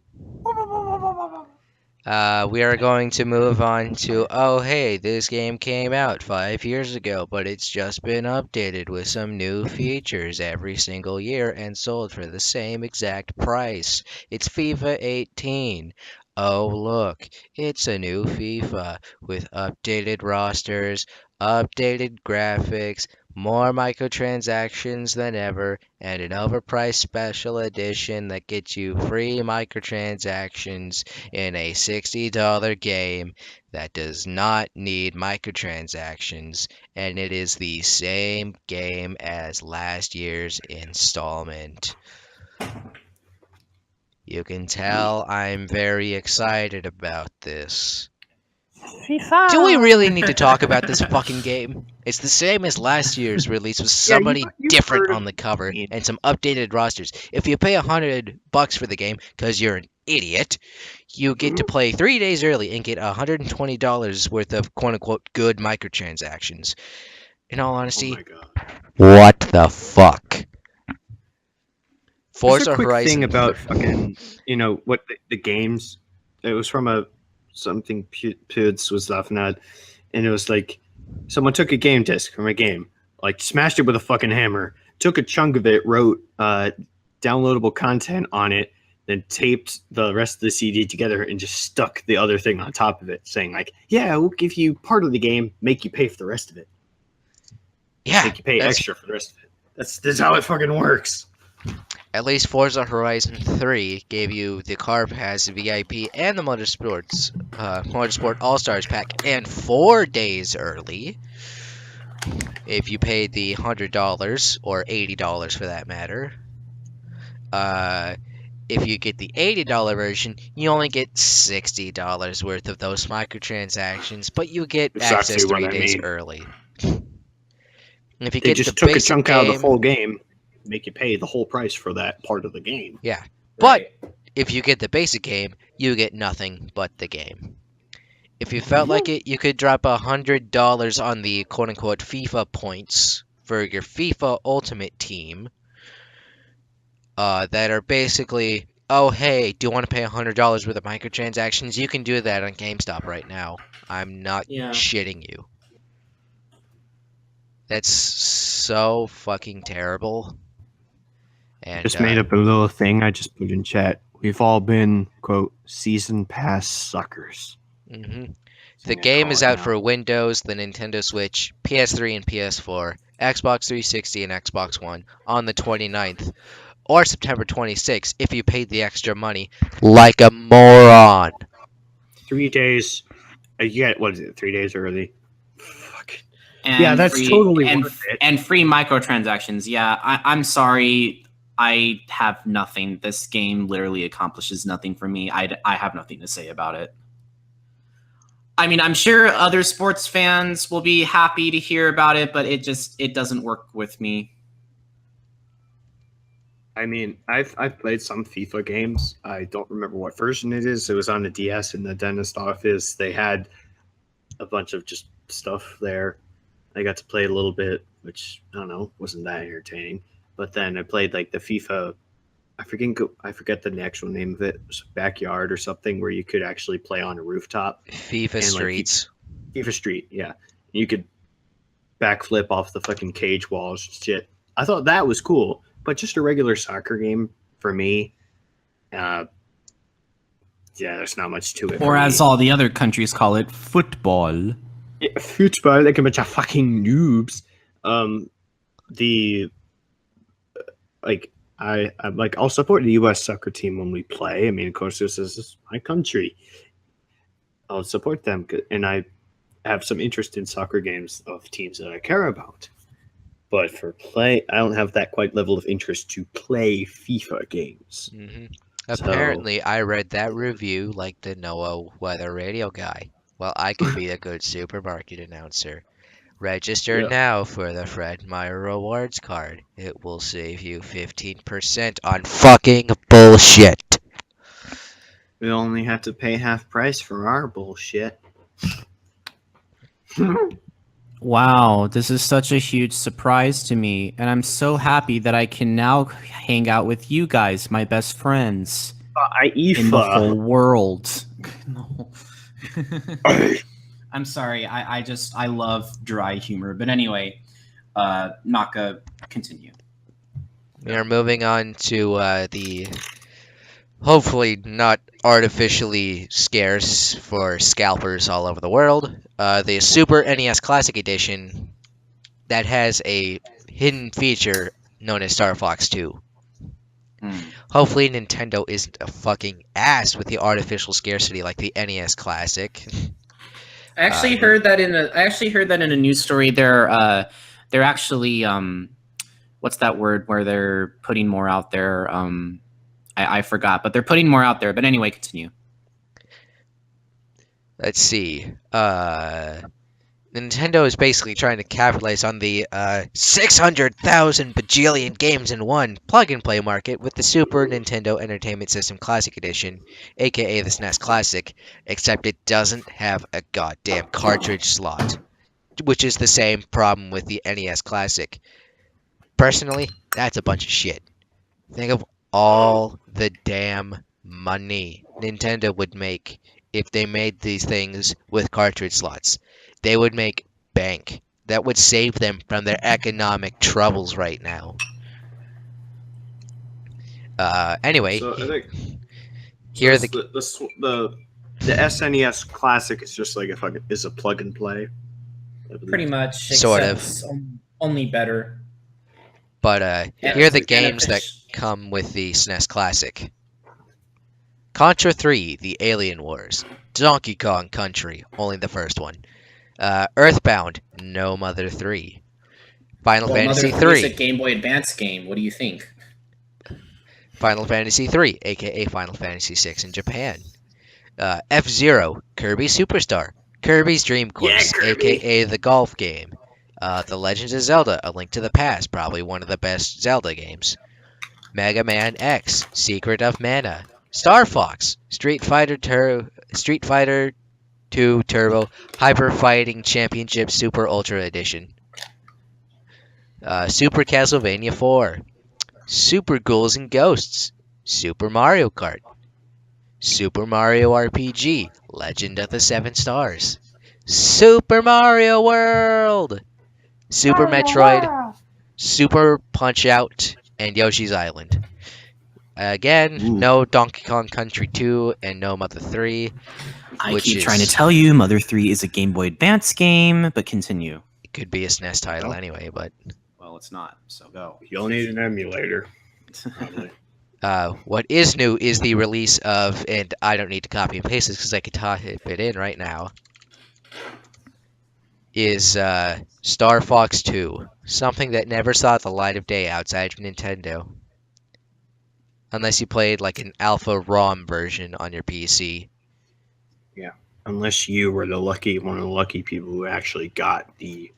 we are going to move on to, oh hey, this game came out 5 years ago, but it's just been updated with some new features every single year and sold for the same exact price. It's FIFA 18. Oh look, it's a new FIFA with updated rosters, updated graphics, more microtransactions than ever, and an overpriced special edition that gets you free microtransactions in a $60 game that does not need microtransactions, and it is the same game as last year's installment. You can tell I'm very excited about this. FIFA! Do we really need to talk about this fucking game? It's the same as last year's release with somebody you've different heard of on the cover it. and some updated rosters. If you pay $100 for the game because you're an idiot, you get to play 3 days early and get $120 worth of quote-unquote good microtransactions. In all Oh honesty, my god. what the fuck? Just Forza a quick Horizon. thing about fucking, what the games. It was from something Puds was laughing at, and it was like someone took a game disc from a game, like smashed it with a fucking hammer, took a chunk of it, wrote downloadable content on it, then taped the rest of the CD together and just stuck the other thing on top of it, saying like, "Yeah, we'll give you part of the game, make you pay for the rest of it. Yeah, Make you pay that's- extra for the rest of it." That's how it fucking works. At least Forza Horizon 3 gave you the Car Pass VIP and the Motorsport All-Stars pack, and 4 days early. If you paid the $100 or $80 for that matter. If you get the $80 version, you only get $60 worth of those microtransactions, but you get Exactly access what 3 I days mean. early. And if you They get just the took a basic chunk out of the game- full game, make you pay the whole price for that part of the game. Yeah, but if you get the basic game, you get nothing but the game. If you felt like it, you could drop $100 on the quote-unquote FIFA points for your FIFA Ultimate Team that are basically, oh hey, do you want to pay $100 worth of microtransactions? You can do that on GameStop right now. I'm not shitting you. That's so fucking terrible. And Just made up a little thing I just put in chat. We've all been, quote, season pass suckers. The I game call is it out now. for Windows, the Nintendo Switch, PS3 and PS4, Xbox 360 and Xbox One on the 29th, or September 26th if you paid the extra money like a moron. 3 days. You get, what is it, 3 days early? Fuck. And Yeah, that's totally and, worth it. and free microtransactions. Yeah, I'm sorry. I have nothing. This game literally accomplishes nothing for me. I have nothing to say about it. I mean, I'm sure other sports fans will be happy to hear about it, but it doesn't work with me. I mean, I've played some FIFA games. I don't remember what version it is. It was on the DS in the dentist office. They had a bunch of just stuff there. I got to play a little bit, which I don't know, wasn't that entertaining. But then I played like the FIFA. I forget the actual name of it. It was Backyard or something where you could actually play on a rooftop. FIFA like, Streets. FIFA Street, yeah. You could backflip off the fucking cage walls and shit. I thought that was cool, but just a regular soccer game for me, yeah, there's not much to it. Or as all the other countries call it, football. Yeah, football, like a bunch of fucking noobs. I'll support the U.S. soccer team when we play. I mean, of course, this is my country. I'll support them, and I have some interest in soccer games of teams that I care about. But for play, I don't have that quite level of interest to play FIFA games. Apparently, I read that review like the NOAA weather radio guy. Well, I could be a good supermarket announcer. Register Yeah. now for the Fred Meyer Rewards card. It will save you 15% on fucking bullshit. We only have to pay half price for our bullshit. Wow, this is such a huge surprise to me, and I'm so happy that I can now hang out with you guys, my best friends in the whole world. No. I'm sorry, I love dry humor, but anyway, Naka, continue. We are moving on to the hopefully not artificially scarce for scalpers all over the world, the Super NES Classic Edition that has a hidden feature known as Star Fox 2. Hopefully Nintendo isn't a fucking ass with the artificial scarcity like the NES Classic. I actually heard that in a news story. They're actually what's that word where they're putting more out there? I forgot, but they're putting more out there. But anyway, continue. Let's see. Nintendo is basically trying to capitalize on the 600,000 bajillion games in one plug-and-play market with the Super Nintendo Entertainment System Classic Edition, aka the SNES Classic, except it doesn't have a goddamn cartridge slot, which is the same problem with the NES Classic. Personally, that's a bunch of shit. Think of all the damn money Nintendo would make if they made these things with cartridge slots. They would make bank. That would save them from their economic troubles right now. Anyway, So I think here are so the SNES Classic is just like is a plug and play. Pretty much, Sort of. Only better. But here are the games that come with the SNES Classic. Contra 3, The Alien Wars. Donkey Kong Country, only the first one. Earthbound, No Mother 3. Final Fantasy 3. It's a Game Boy Advance game. What do you think? Final Fantasy 3, aka Final Fantasy 6 in Japan. F-Zero, Kirby Superstar. Kirby's Dream Course, aka the golf game. The Legends of Zelda, A Link to the Past, probably one of the best Zelda games. Mega Man X, Secret of Mana. Star Fox, Street Fighter 2 Turbo, Hyper Fighting Championship Super Ultra Edition. Super Castlevania 4. Super Ghouls and Ghosts. Super Mario Kart. Super Mario RPG, Legend of the Seven Stars. Super Mario World. Super Metroid, Super Punch-Out, and Yoshi's Island. Again, no Donkey Kong Country 2 and no Mother 3. I keep trying to tell you, Mother 3 is a Game Boy Advance game, but continue. It could be a SNES title anyway, but... Well, it's not, so go. You'll need an emulator. What is new is the release of, and I don't need to copy and paste this because I can type it in right now, is Star Fox 2. Something that never saw the light of day outside of Nintendo. Unless you played like an alpha ROM version on your PC. Yeah, unless you were one of the lucky people who actually got the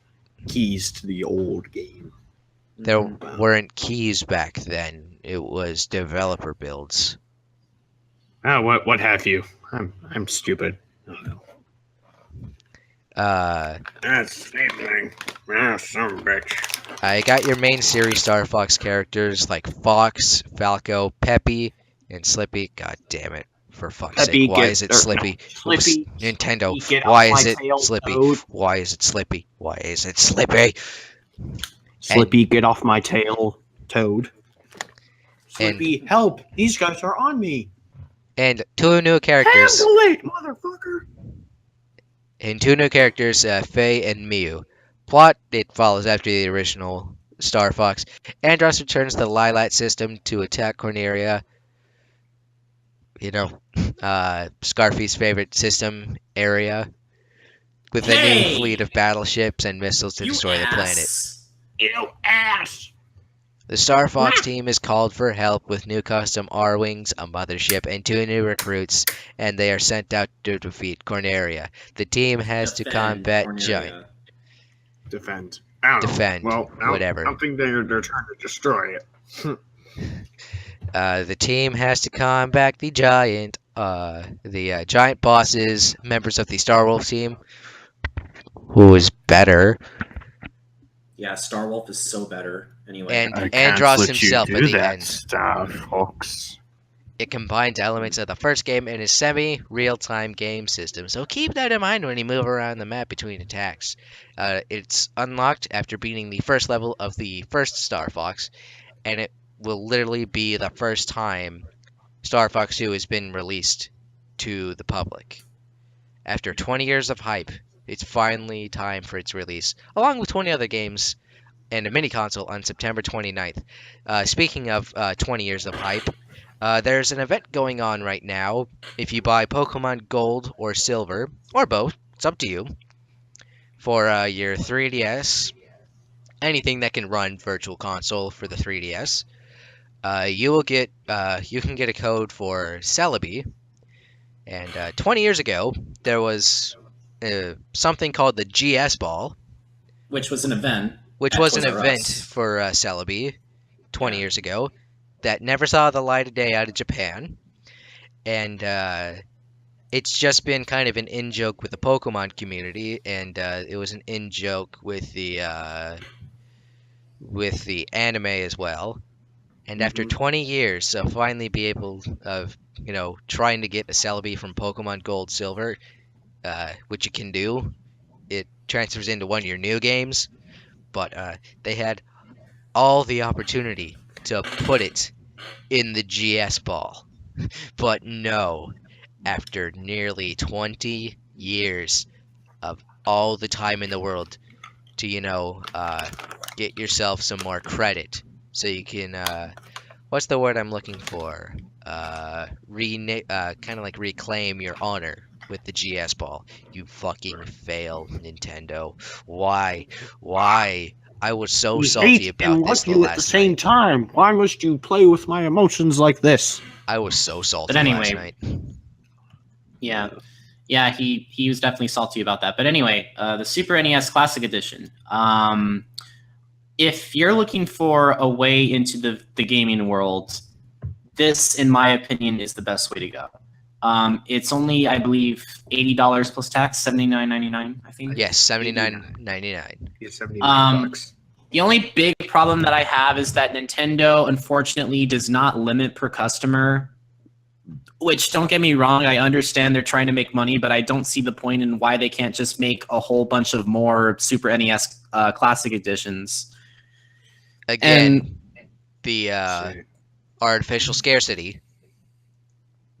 keys to the old game. There weren't keys back then. It was developer builds. Oh, what have you? I'm stupid. Oh, no. That's the same thing. Some bitch. I got your main series Star Fox characters like Fox, Falco, Peppy, and Slippy. God damn it. For fuck's sake. Why is it Slippy? Slippy. Nintendo. Get Why off is my it tail, Slippy? Toad. Why is it Slippy? Why is it Slippy? Slippy, get off my tail, Toad. Slippy, help! These guys are on me. And two new characters. Handle it, motherfucker! And two new characters, Faye and Miu. Plot, it follows after the original Star Fox. Andros returns the Lilat system to attack Corneria. You know, Scarfy's favorite system area. With a new fleet of battleships and missiles to destroy the planet. You ass! The Star Fox team is called for help with new custom R-Wings, a mothership, and 2 new recruits, and they are sent out to defeat Corneria. The team has to combat Giant. Defend. I don't know. Defend. Well, Whatever. I don't think they're trying to destroy it. The team has to combat the Giant. The Giant bosses, members of the Star Wolf team, who is better, Yeah, Star Wolf is so better. Anyway, and I can't Andros let you himself do at the that end. stuff, folks. It combines elements of the first game and a semi-real-time game system, so keep that in mind when you move around the map between attacks. It's unlocked after beating the first level of the first Star Fox, and it will literally be the first time Star Fox 2 has been released to the public. After 20 years of hype, it's finally time for its release, along with 20 other games and a mini console on September 29th. Speaking of 20 years of hype, there's an event going on right now. If you buy Pokemon Gold or Silver, or both, it's up to you, for your 3DS, anything that can run Virtual Console for the 3DS, you can get a code for Celebi. And 20 years ago, there was something called the GS Ball, which was an event. which at was an Toys R event Us. for Celebi 20 years ago that never saw the light of day out of Japan. And it's just been kind of an in-joke with the Pokemon community, and it was an in-joke with the anime as well. And after 20 years of finally be able of trying to get a Celebi from Pokemon Gold Silver, which you can do, it transfers into one of your new games. But they had all the opportunity to put it in the GS Ball. But no, after nearly 20 years of all the time in the world to, get yourself some more credit so you can, what's the word I'm looking for? Kind of like reclaim your honor with the GS Ball. You fucking fail, Nintendo. Why? I was so salty hate about and this love the you at the last same night. time. Why must you play with my emotions like this? I was so salty But anyway, last night. Yeah, he was definitely salty about that. But anyway, the Super NES Classic Edition. If you're looking for a way into the gaming world, this, in my opinion, is the best way to go. It's only, I believe, $80 plus tax, $79.99, I think. Yes, $79.99. Yeah, $79. The only big problem that I have is that Nintendo, unfortunately, does not limit per customer. Which, don't get me wrong, I understand they're trying to make money, but I don't see the point in why they can't just make a whole bunch of more Super NES Classic Editions. Again, the So, artificial scarcity.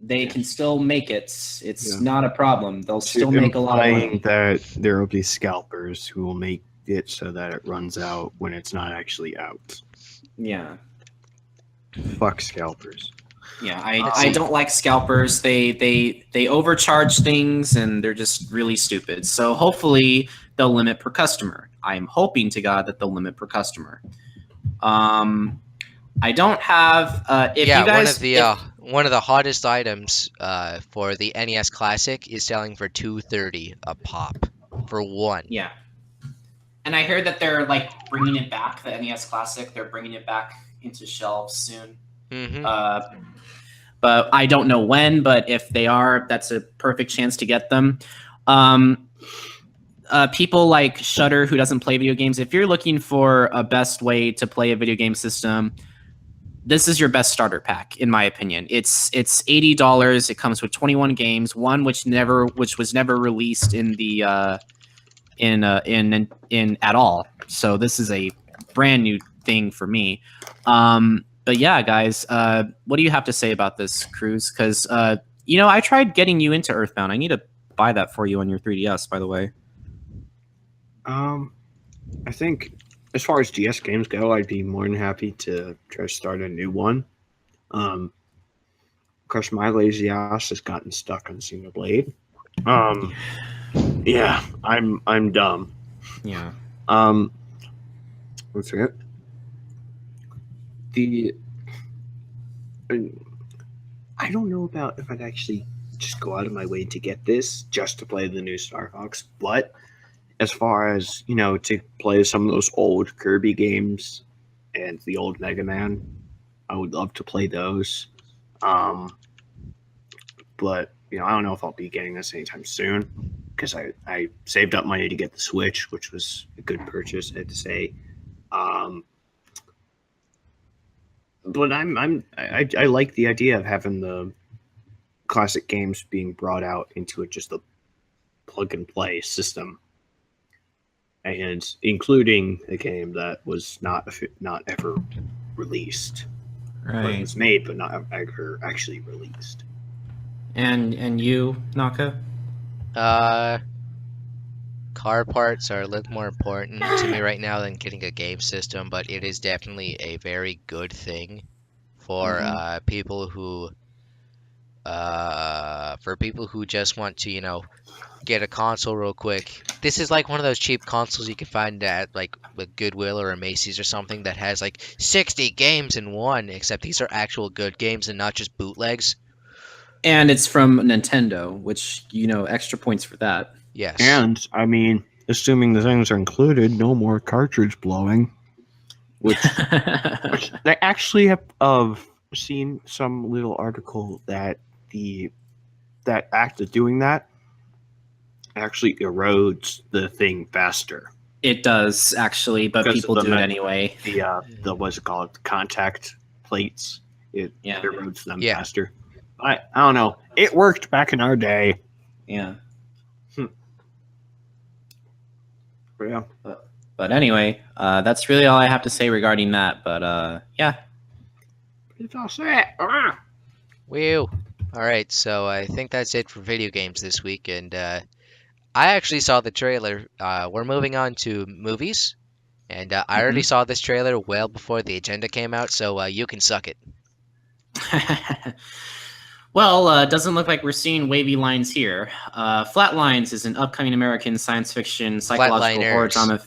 They can still make it. It's Yeah. not a problem. They'll so still make a lot of implying money. that there will be scalpers who will make it so that it runs out when it's not actually out. Yeah. Fuck scalpers. Yeah, Let's I see. don't like scalpers. They overcharge things and they're just really stupid. So hopefully they'll limit per customer. I'm hoping to God that they'll limit per customer. I don't have if Yeah, you guys one of the hottest items for the NES Classic is selling for $230 a pop for one. yeah. And I heard that they're like bringing it back, the NES Classic. They're bringing it back into shelves soon. Mm-hmm. But I don't know when. But if they are, that's a perfect chance to get them. People like Shutter, who doesn't play video games, if you're looking for a best way to play a video game system, this is your best starter pack, in my opinion. It's $80. It comes with 21 games, one which was never released in the in at all. So this is a brand new thing for me. But yeah, guys, what do you have to say about this, Krüz? Because I tried getting you into Earthbound. I need to buy that for you on your 3DS, by the way. I think as far as GS games go, I'd be more than happy to try to start a new one. Of course, my lazy ass has gotten stuck on Xenoblade. Yeah, I'm dumb. Yeah. Let's see it. the I don't know about if I'd actually just go out of my way to get this just to play the new Star Fox, but as far as, to play some of those old Kirby games and the old Mega Man, I would love to play those. But, I don't know if I'll be getting this anytime soon because I saved up money to get the Switch, which was a good purchase, I have to say. But I like the idea of having the classic games being brought out into just a plug and play system, and including a game that was not ever released. Or it was made but not ever actually released. And you, Naka? Car parts are a little more important to me right now than getting a game system, but it is definitely a very good thing for people who just want to, get a console real quick. This is like one of those cheap consoles you can find at like with Goodwill or a Macy's or something that has like 60 games in one, except these are actual good games and not just bootlegs. And it's from Nintendo, which, extra points for that. Yes. And, assuming the things are included, no more cartridge blowing. Which they actually have seen some little article that that act of doing that actually erodes the thing faster. It does, actually, but people do it anyway. The what's it called? Contact plates. It erodes them faster. I don't know. It worked back in our day. Yeah. Yeah. But anyway, that's really all I have to say regarding that. But yeah. It's all set. Woo. All right, so I think that's it for video games this week, and I actually saw the trailer. We're moving on to movies, and I already saw this trailer well before the agenda came out, so you can suck it. Well, it doesn't look like we're seeing wavy lines here. Flatlines is an upcoming American science fiction psychological horror drama.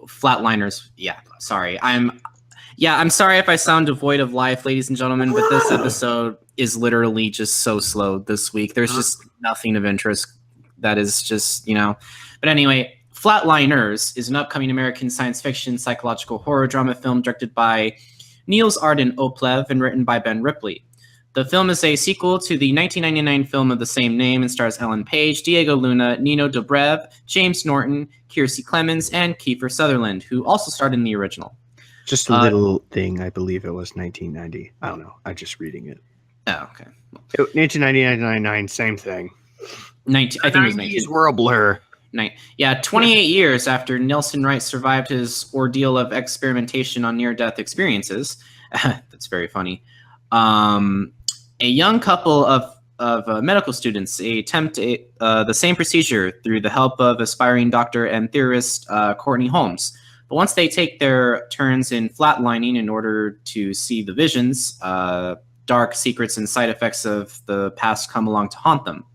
Flatliners. Yeah, sorry. I'm sorry if I sound devoid of life, ladies and gentlemen, but this episode is literally just so slow this week. There's just nothing of interest that is just, But anyway, Flatliners is an upcoming American science fiction psychological horror drama film directed by Niels Arden Oplev and written by Ben Ripley. The film is a sequel to the 1999 film of the same name and stars Ellen Page, Diego Luna, Nino Dobrev, James Norton, Kiersey Clemens, and Kiefer Sutherland, who also starred in the original. Just a little thing. I believe it was 1990. I don't know. I'm just reading it. Oh, okay. 1999, same thing. I think it was 19. Were a blur. 28 years after Nelson Wright survived his ordeal of experimentation on near-death experiences. That's very funny. A young couple of medical students attempt the same procedure through the help of aspiring doctor and theorist Courtney Holmes. But once they take their turns in flatlining in order to see the visions, dark secrets and side effects of the past come along to haunt them.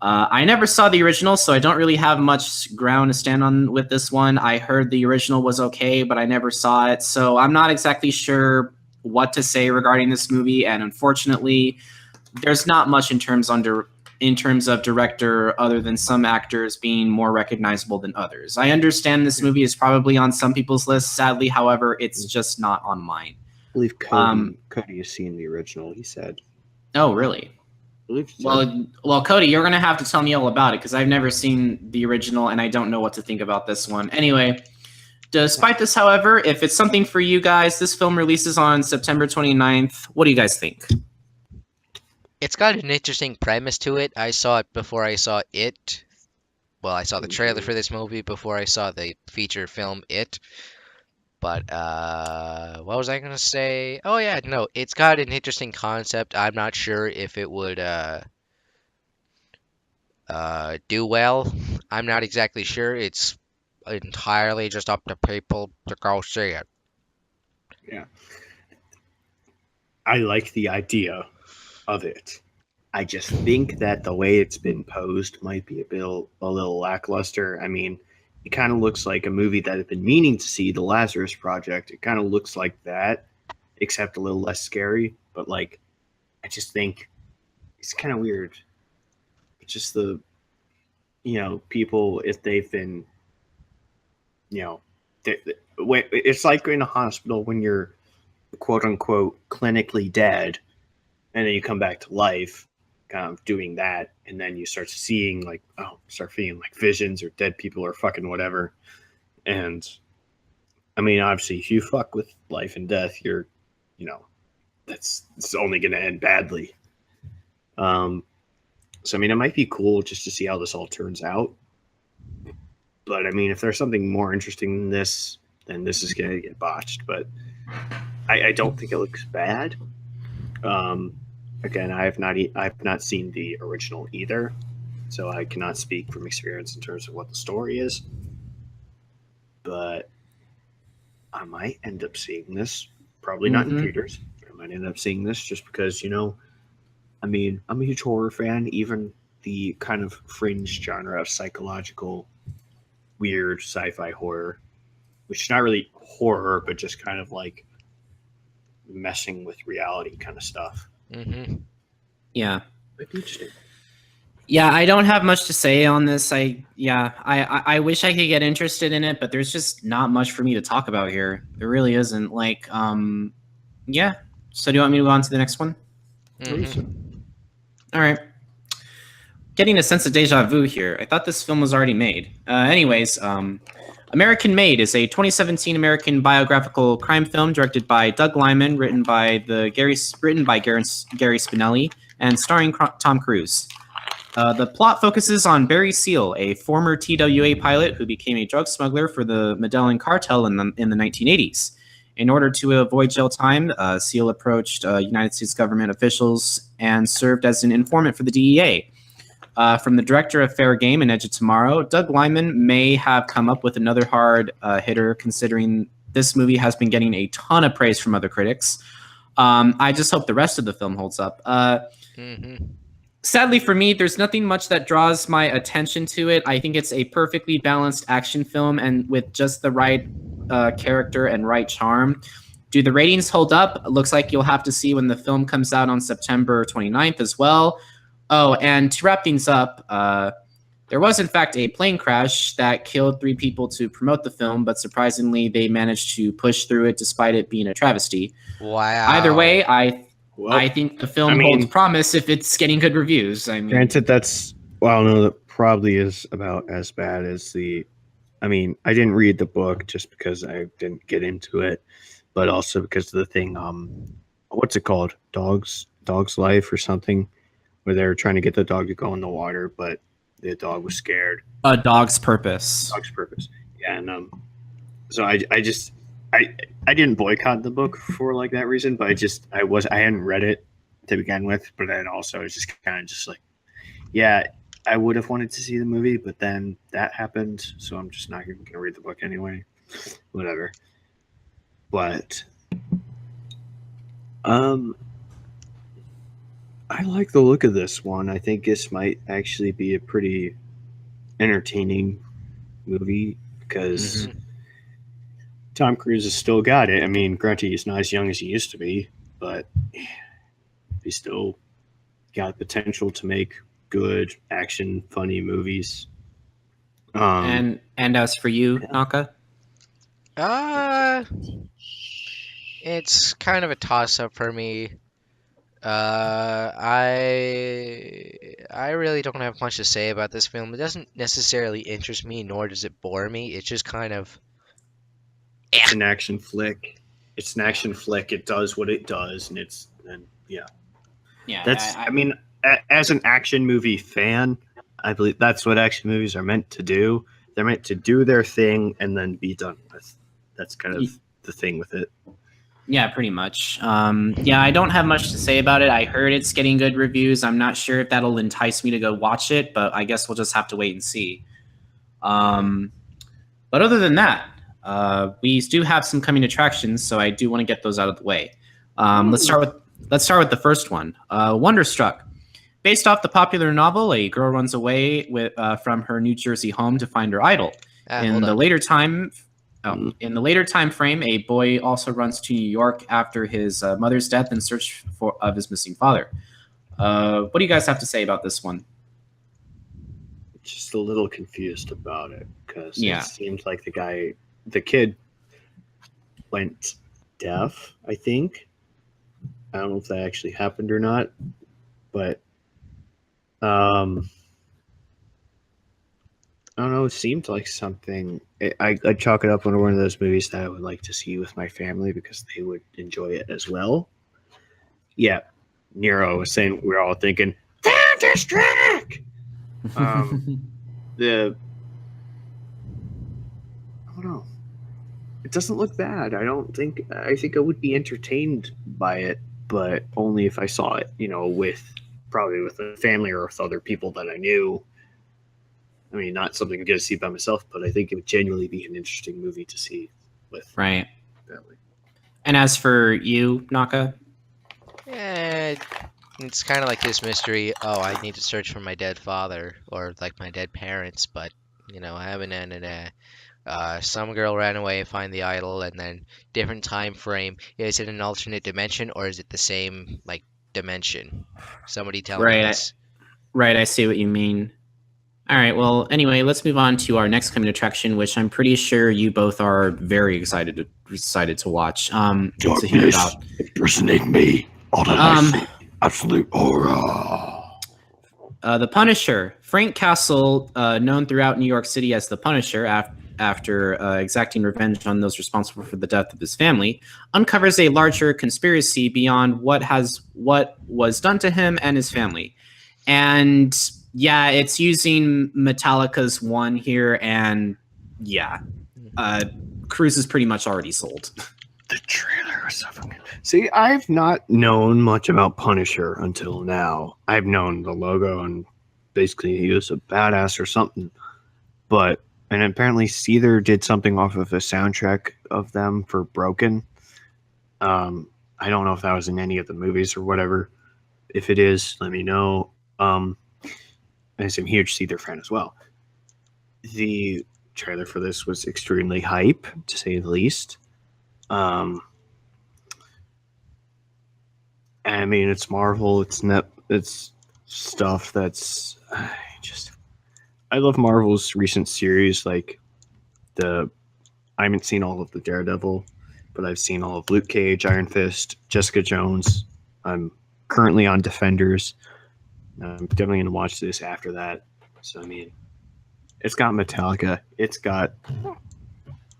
I never saw the original, so I don't really have much ground to stand on with this one. I heard the original was okay, but I never saw it, so I'm not exactly sure what to say regarding this movie, and unfortunately, there's not much in terms of director other than some actors being more recognizable than others. I understand this movie is probably on some people's list. Sadly, however, it's just not on mine. I believe Cody has seen the original, he said. Oh, really? So. Well, Cody, you're going to have to tell me all about it because I've never seen the original and I don't know what to think about this one. Anyway, despite this, however, if it's something for you guys, this film releases on September 29th. What do you guys think? It's got an interesting premise to it. I saw it before I saw It. Well, I saw the trailer for this movie before I saw the feature film It. But, what was I going to say? Oh, yeah, no, it's got an interesting concept. I'm not sure if it would do well. I'm not exactly sure. It's entirely just up to people to go see it. Yeah. I like the idea of it. I just think that the way it's been posed might be a little lackluster. I mean, it kind of looks like a movie that I've been meaning to see, The Lazarus Project. It kind of looks like that, except a little less scary. But like, I just think it's kind of weird. It's just people, if they've been, it's like in a hospital when you're quote unquote clinically dead, and then you come back to life, kind of doing that, and then you start feeling like visions or dead people or fucking whatever. And I mean, obviously, if you fuck with life and death, it's only going to end badly. So I mean, it might be cool just to see how this all turns out. But I mean, if there's something more interesting than this, then this is going to get botched. But I don't think it looks bad. Again, I've not seen the original either, so I cannot speak from experience in terms of what the story is. But I might end up seeing this, probably not in theaters. I might end up seeing this just because, I mean, I'm a huge horror fan. Even the kind of fringe genre of psychological, weird sci-fi horror, which is not really horror, but just kind of like messing with reality kind of stuff. Mm-hmm. Yeah. Might be interesting. Yeah, I don't have much to say on this. I wish I could get interested in it, but there's just not much for me to talk about here. There really isn't. Like, yeah. So do you want me to go on to the next one? Mm-hmm. All right. Getting a sense of deja vu here. I thought this film was already made. Anyways, American Made is a 2017 American biographical crime film directed by Doug Liman, written by Gary Spinelli, and starring Tom Cruise. The plot focuses on Barry Seal, a former TWA pilot who became a drug smuggler for the Medellin cartel in the 1980s. In order to avoid jail time, Seal approached United States government officials and served as an informant for the DEA. From the director of Fair Game and Edge of Tomorrow, Doug Liman may have come up with another hard hitter, considering this movie has been getting a ton of praise from other critics. I just hope the rest of the film holds up. Sadly for me, there's nothing much that draws my attention to it. I think it's a perfectly balanced action film and with just the right character and right charm. Do the ratings hold up? It looks like you'll have to see when the film comes out on September 29th as well. Oh, and to wrap things up, there was in fact a plane crash that killed 3 people to promote the film, but surprisingly, they managed to push through it despite it being a travesty. Wow. Either way, I think the film holds promise if it's getting good reviews. I mean, granted, that probably is about as bad as the. I mean, I didn't read the book just because I didn't get into it, but also because of the thing. What's it called? Dog's Life or something, where they were trying to get the dog to go in the water, but the dog was scared. A Dog's Purpose. Dog's Purpose. Yeah, and so I didn't boycott the book for like that reason, but I hadn't read it to begin with, but then also it's just kind of just like, yeah, I would have wanted to see the movie, but then that happened, so I'm just not even gonna read the book anyway. Whatever. But I like the look of this one. I think this might actually be a pretty entertaining movie because Tom Cruise has still got it. I mean, granted, he's not as young as he used to be, but he's still got potential to make good action, funny movies. And as for you, Naka? It's kind of a toss-up for me. I really don't have much to say about this film. It doesn't necessarily interest me, nor does it bore me. It's just kind of... It's an action flick. It does what it does, yeah. That's. I mean, as an action movie fan, I believe that's what action movies are meant to do. They're meant to do their thing and then be done with. That's kind of the thing with it. Yeah, pretty much. Yeah, I don't have much to say about it. I heard it's getting good reviews. I'm not sure if that'll entice me to go watch it, but I guess we'll just have to wait and see. But other than that, we do have some coming attractions, so I do want to get those out of the way. Let's start with the first one, Wonderstruck. Based off the popular novel, a girl runs away from her New Jersey home to find her idol. Hold on. In the later time frame, a boy also runs to New York after his mother's death in search of his missing father. What do you guys have to say about this one? Just a little confused about it because Yeah. it seems like the kid went deaf, I think. I don't know if that actually happened or not, but I don't know. It seemed like something. I'd chalk it up on one of those movies that I would like to see with my family because they would enjoy it as well. Yeah, Nero was saying we're all thinking Thunderstruck. I don't know. It doesn't look bad. I think I would be entertained by it, but only if I saw it, probably with a family or with other people that I knew. I mean, not something I'm going to see by myself, but I think it would genuinely be an interesting movie to see with Right. family. And as for you, Naka? It's kind of like this mystery. Oh, I need to search for my dead father or like my dead parents, but I haven't ended. Some girl ran away, find the idol, and then different time frame. Is it an alternate dimension or is it the same like dimension? Somebody tell me this. Right, I see what you mean. All right, well, anyway, let's move on to our next coming attraction, which I'm pretty sure you both are very excited to watch. To hear about. Impersonate me. All that I see. Absolute horror. The Punisher. Frank Castle, known throughout New York City as the Punisher, after exacting revenge on those responsible for the death of his family, uncovers a larger conspiracy beyond what was done to him and his family. And yeah, it's using Metallica's One here, and yeah, Krüz is pretty much already sold. The trailer was so fucking good. See, I've not known much about Punisher until now. I've known the logo and basically he was a badass or something. And apparently Seether did something off of a soundtrack of them for Broken. I don't know if that was in any of the movies or whatever. If it is, let me know. I'm a huge Seether fan as well. The trailer for this was extremely hype, to say the least. I mean, it's Marvel. It's stuff that's I love Marvel's recent series. Like I haven't seen all of the Daredevil, but I've seen all of Luke Cage, Iron Fist, Jessica Jones. I'm currently on Defenders. I'm definitely going to watch this after that. So, I mean, it's got Metallica. It's got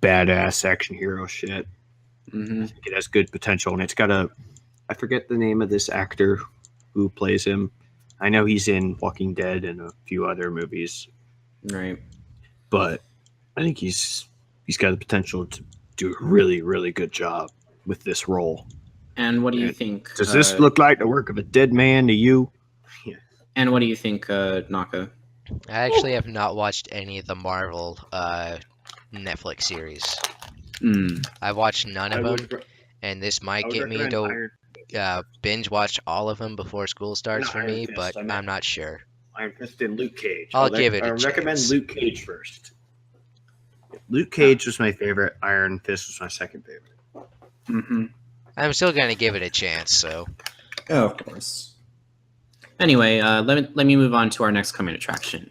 badass action hero shit. Mm-hmm. I think it has good potential. And it's got I forget the name of this actor who plays him. I know he's in Walking Dead and a few other movies. Right. But I think he's got the potential to do a really, really good job with this role. And what do you think? Does this look like the work of a dead man to you? Yeah. And what do you think, Naka? I actually have not watched any of the Marvel Netflix series. I've watched none of them, and this might get me to binge watch all of them before school starts for me, but I'm not sure. Iron Fist and Luke Cage. I'll give it a chance. I recommend Luke Cage first. Luke Cage was my favorite. Iron Fist was my second favorite. Mm-hmm. I'm still going to give it a chance, so. Oh, of course. Anyway, let me move on to our next coming attraction.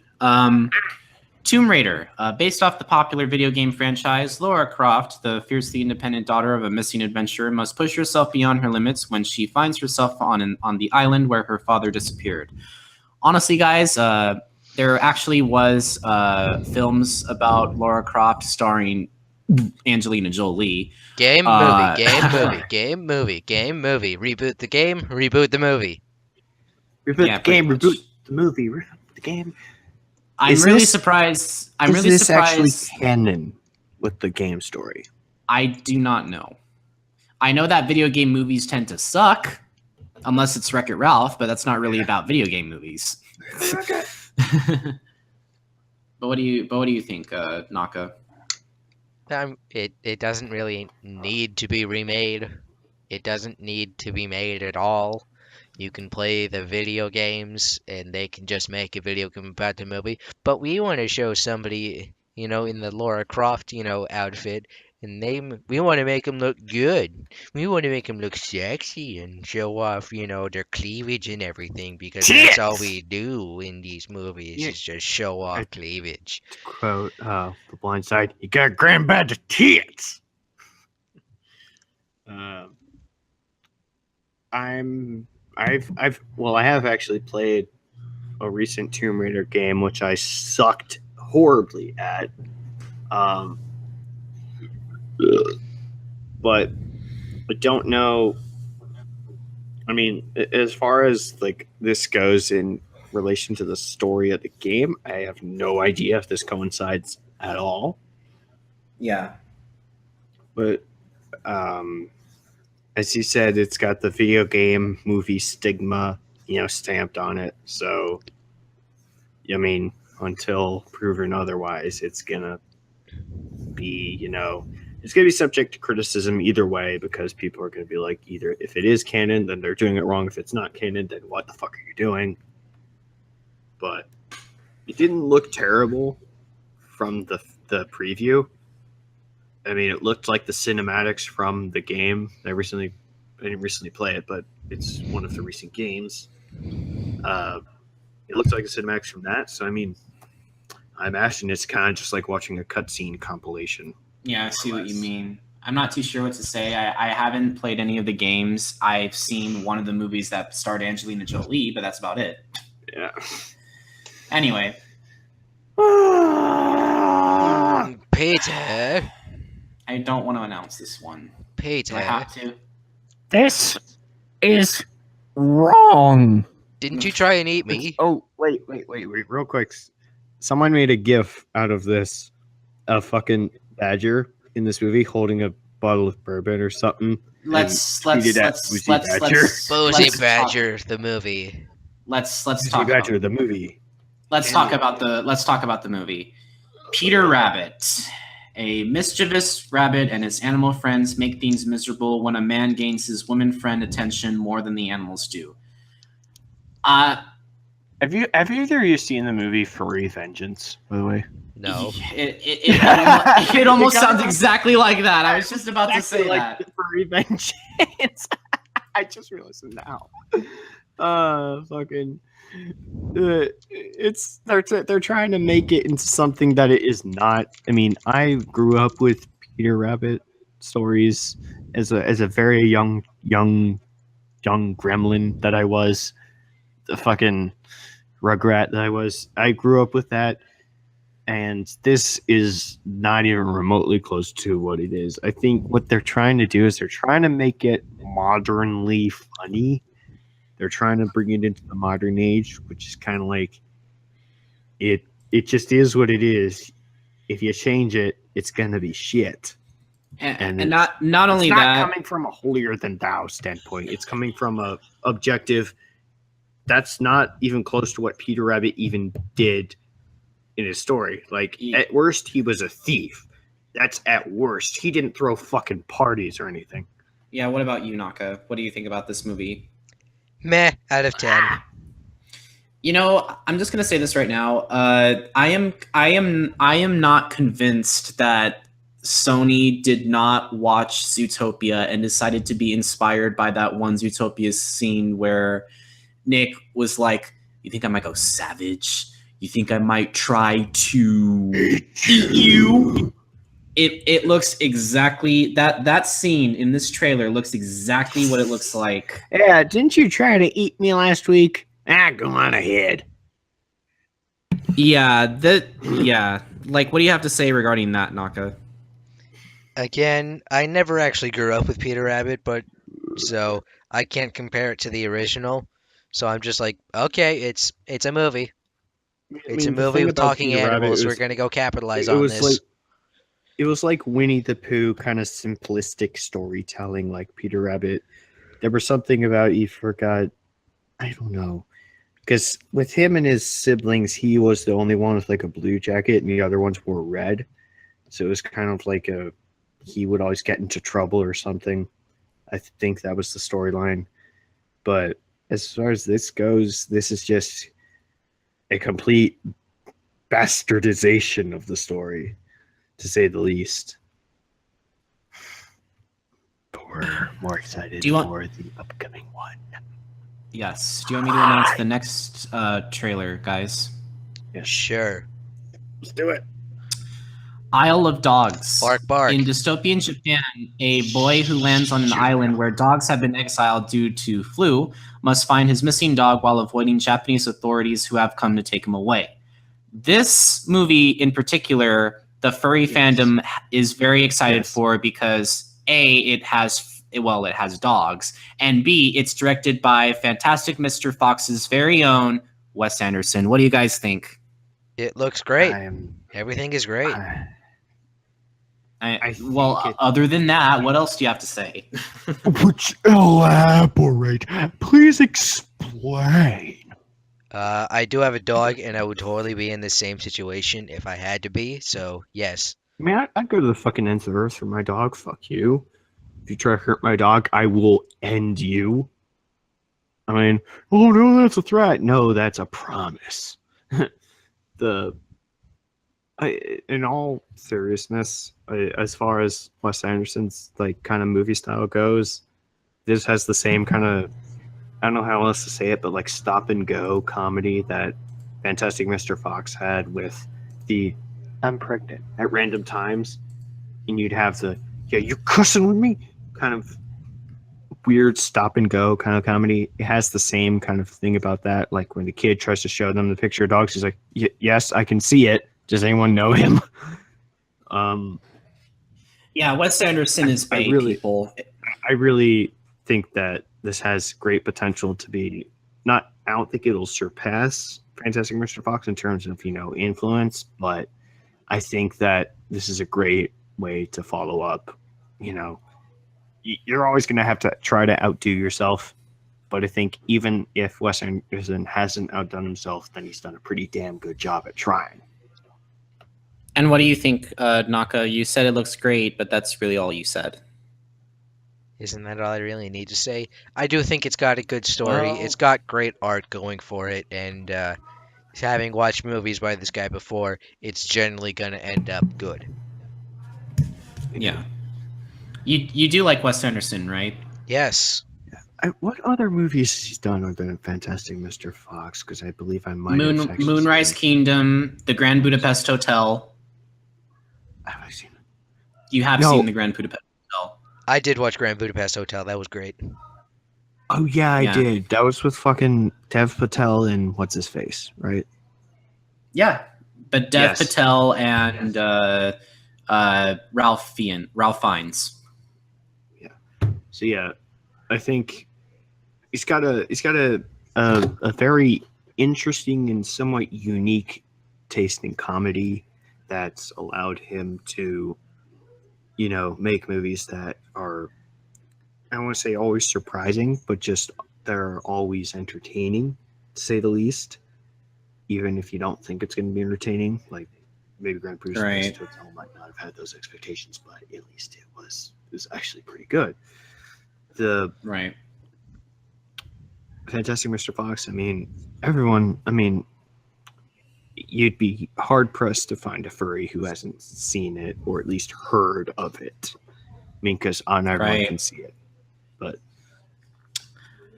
Tomb Raider. Based off the popular video game franchise, Lara Croft, the fiercely independent daughter of a missing adventurer, must push herself beyond her limits when she finds herself on the island where her father disappeared. Honestly, guys, there actually was films about Lara Croft starring Angelina Jolie. Game movie. Reboot the game, reboot the movie. Reboot the game, reboot the movie, reboot the game. I'm really surprised. Is this actually canon with the game story? I do not know. I know that video game movies tend to suck, unless it's Wreck-It Ralph, but that's not really about video game movies. But what do you think, Naka? It doesn't really need to be remade. It doesn't need to be made at all. You can play the video games, and they can just make a video game about the movie. But we want to show somebody in the Laura Croft, outfit. And we want to make them look good. We want to make them look sexy and show off, their cleavage and everything because that's all we do in these movies Yeah. is just show off cleavage. To quote The Blind Side, You got grand bad tits. I have actually played a recent Tomb Raider game, which I sucked horribly at. But I don't know. I mean, as far as like this goes in relation to the story of the game, I have no idea if this coincides at all. Yeah. But as you said, it's got the video game movie stigma, stamped on it. So, I mean, until proven otherwise, it's gonna be, it's gonna be subject to criticism either way because people are gonna be like, either if it is canon, then they're doing it wrong. If it's not canon, then what the fuck are you doing? But it didn't look terrible from the preview. I mean, it looked like the cinematics from the game. I didn't recently play it, but it's one of the recent games. It looked like the cinematics from that. So, I mean, I imagine it's kind of just like watching a cutscene compilation. Yeah, I see what you mean. I'm not too sure what to say. I haven't played any of the games. I've seen one of the movies that starred Angelina Jolie, but that's about it. Yeah. Anyway. Peter. I don't want to announce this one. Peter. Do I have to? This is wrong. Didn't you try and eat me? Oh, wait, real quick. Someone made a GIF out of this, a fucking badger in this movie holding a bottle of bourbon or something. Let's Boozy Badger, the movie. Let's Boozy talk Badger, about the movie. let's talk about the movie. Peter Rabbit. A mischievous rabbit and his animal friends make things miserable when a man gains his woman friend attention more than the animals do. Have either of you seen the movie Furry Vengeance, by the way? No. It almost sounds exactly like that. I was just about to say like that. Furry Vengeance. I just realized it now. They're trying to make it into something that it is not. I mean, I grew up with Peter Rabbit stories as a very young gremlin that I was, the fucking rugrat that I was. I grew up with that, and this is not even remotely close to what it is. I think what they're trying to do is they're trying to make it modernly funny. They're trying to bring it into the modern age, which is kind of like it just is what it is. If you change it, it's gonna be shit. And not only it's not that, coming from a holier than thou standpoint. It's coming from a objective. That's not even close to what Peter Rabbit even did in his story. Like, at worst, he was a thief. That's at worst. He didn't throw fucking parties or anything. yeah. What about you, Naka? What do you think about this movie? Meh, out of 10. I'm just gonna say this right now. I am not convinced that Sony did not watch Zootopia and decided to be inspired by that one Zootopia scene where Nick was like, "You think I might go savage? You think I might try to eat you?" It looks exactly that scene in this trailer looks exactly what it looks like. Yeah, didn't you try to eat me last week? Go on ahead. Yeah, Like, what do you have to say regarding that, Naka? Again, I never actually grew up with Peter Rabbit, so I can't compare it to the original. So I'm just like, okay, it's a movie. It's a movie with talking animals. We're gonna go capitalize on this. It was like Winnie the Pooh, kind of simplistic storytelling, like Peter Rabbit. There was something about you forgot. I don't know, because with him and his siblings, he was the only one with like a blue jacket, and the other ones wore red. So it was kind of like he would always get into trouble or something. I think that was the storyline. But as far as this goes, this is just a complete bastardization of the story, to say the least. But we're more excited for the upcoming one. Yes. Do you want me to announce the next trailer, guys? Yes. Sure. Let's do it. Isle of Dogs. Bark, bark. In dystopian Japan, a boy who lands on an island where dogs have been exiled due to flu must find his missing dog while avoiding Japanese authorities who have come to take him away. This movie in particular, the furry fandom is very excited for because A, it has dogs, and B, it's directed by Fantastic Mr. Fox's very own Wes Anderson. What do you guys think? It looks great. Everything is great. Other than that, what else do you have to say? Which elaborate? Please explain. I do have a dog, and I would totally be in the same situation if I had to be. So yes. I mean, I'd go to the fucking ends of the earth for my dog. Fuck you. If you try to hurt my dog, I will end you. I mean, oh no, that's a threat. No, that's a promise. In all seriousness, as far as Wes Anderson's like kind of movie style goes, this has the same kind of, I don't know how else to say it, but like stop and go comedy that Fantastic Mr. Fox had with the I'm pregnant at random times, and you'd have the you cussing with me kind of weird stop and go kind of comedy. It has the same kind of thing about that, like when the kid tries to show them the picture of dogs, he's like, yes, I can see it. Does anyone know him? Yeah, Wes Anderson is big, people. I really think that this has great potential to be I don't think it'll surpass Fantastic Mr. Fox in terms of, influence, but I think that this is a great way to follow up. You're always going to have to try to outdo yourself, but I think even if Wes Anderson hasn't outdone himself, then he's done a pretty damn good job at trying. And what do you think, Naka? You said it looks great, but that's really all you said. Isn't that all I really need to say? I do think it's got a good story. It's got great art going for it, and having watched movies by this guy before, it's generally going to end up good. Yeah. You do like Wes Anderson, right? Yes. What other movies he's done other than Fantastic Mr. Fox? Because I believe I might have Moonrise Kingdom, The Grand Budapest Hotel. Have I seen it? You have seen The Grand Budapest Hotel. I did watch Grand Budapest Hotel. That was great. Oh, yeah, I did. That was with fucking Dev Patel and what's-his-face, right? Yeah, but Dev Patel and Ralph Fiennes. Yeah. So, yeah, I think he's got a very interesting and somewhat unique taste in comedy that's allowed him to, make movies that are, I don't want to say always surprising, but just they're always entertaining, to say the least. Even if you don't think it's going to be entertaining, like maybe Grand Budapest Hotel might not have had those expectations, but at least it was actually pretty good. The Fantastic Mr. Fox, you'd be hard pressed to find a furry who hasn't seen it or at least heard of it. Because not everyone can see it. But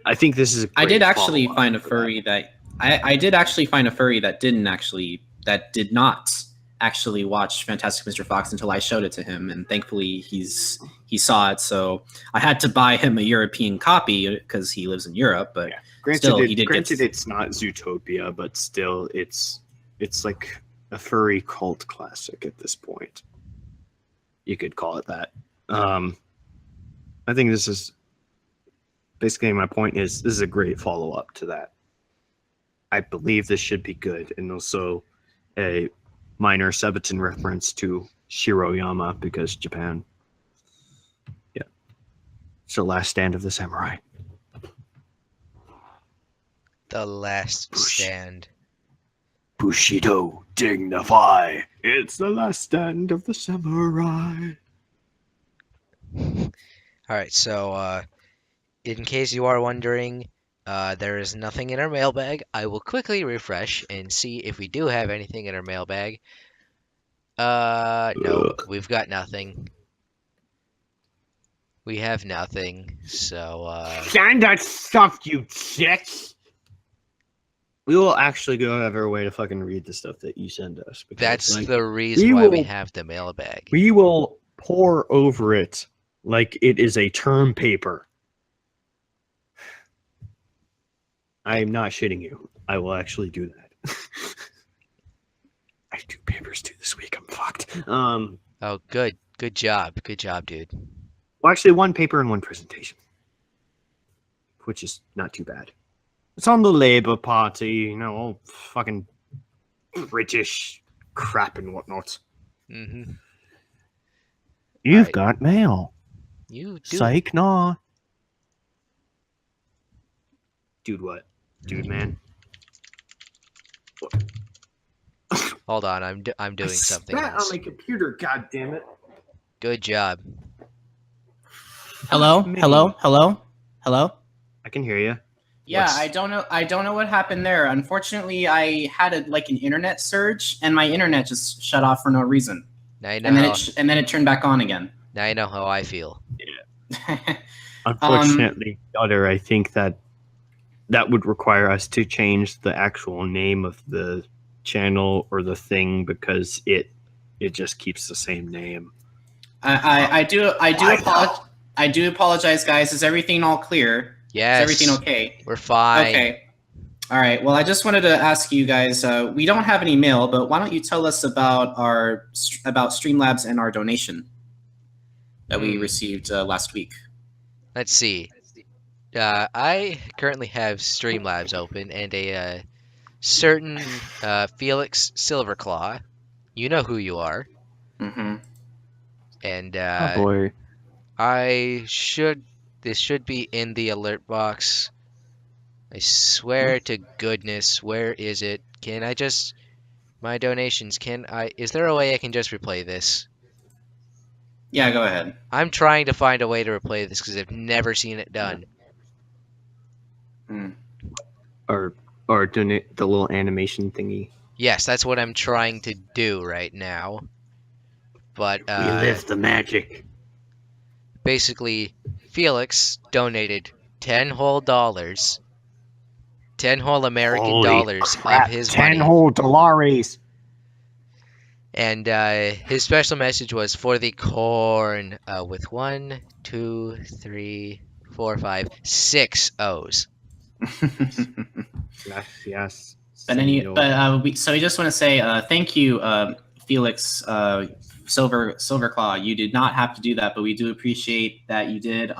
I think this is I did actually find a furry that did not actually watch Fantastic Mr. Fox until I showed it to him, and thankfully he saw it. So I had to buy him a European copy because he lives in Europe. But granted, it's not Zootopia, but still, it's like a furry cult classic at this point. You could call it that. I think this is basically my point. This is a great follow up to that. I believe this should be good, and also a minor Sebutin reference to Shiroyama because Japan. Yeah, it's the last stand of the samurai. The last stand. Bushido dignify. It's the last stand of the samurai. All right, so in case you are wondering, There is nothing in our mailbag. I will quickly refresh and see if we do have anything in our mailbag. No, we've got nothing. We have nothing. So, Sign that stuff, you chicks! We will actually go out of our way to fucking read the stuff that you send us. Because, that's like, the reason why we will- have the mailbag. we will pour over it like it is a term paper. I am not shitting you. I will actually do that. I do papers too this week. I'm fucked. Oh, good. Good job. Good job, dude. Well, actually, one paper and one presentation, which is not too bad. It's on the Labour Party, you know, all fucking British crap and whatnot. Mm-hmm. You've Right. got mail. You do. Psych, nah. Dude, what? Dude, man. Hold on, I'm doing something else. on my computer, god damn it. Good job. Hello? Hello? Hello? Hello? I can hear you. Yeah, What's- I don't know what happened there. Unfortunately, I had an internet surge, and my internet just shut off for no reason, Now you know and then how, and then it turned back on again. now you know how I feel. Unfortunately, Daughter, I think that would require us to change the actual name of the channel or the thing because it just keeps the same name. I do apologize, guys. Is everything all clear? Yes. Is everything okay? We're fine. Okay. All right. Well, I just wanted to ask you guys. We don't have any mail, but why don't you tell us about about Streamlabs and our donation that we received last week? Let's see. I currently have Streamlabs open and a certain Felix Silverclaw. You know who you are. Mm-hmm. And Oh boy. this should be in the alert box. I swear to goodness, where is it? Can I just my donations? Is there a way I can just replay this? Yeah, go ahead. I'm trying to find a way to replay this because I've never seen it done. Or donate the little animation thingy. Yes, that's what I'm trying to do right now. But We live the magic. basically, Felix donated $10 10 whole American Holy dollars crap, of his 10 money. whole dollars. And his special message was for the corn with 1, 2, 3, 4, 5, 6 O's. Yes. So we just want to say thank you, Felix Silverclaw. You did not have to do that, but we do appreciate that you did.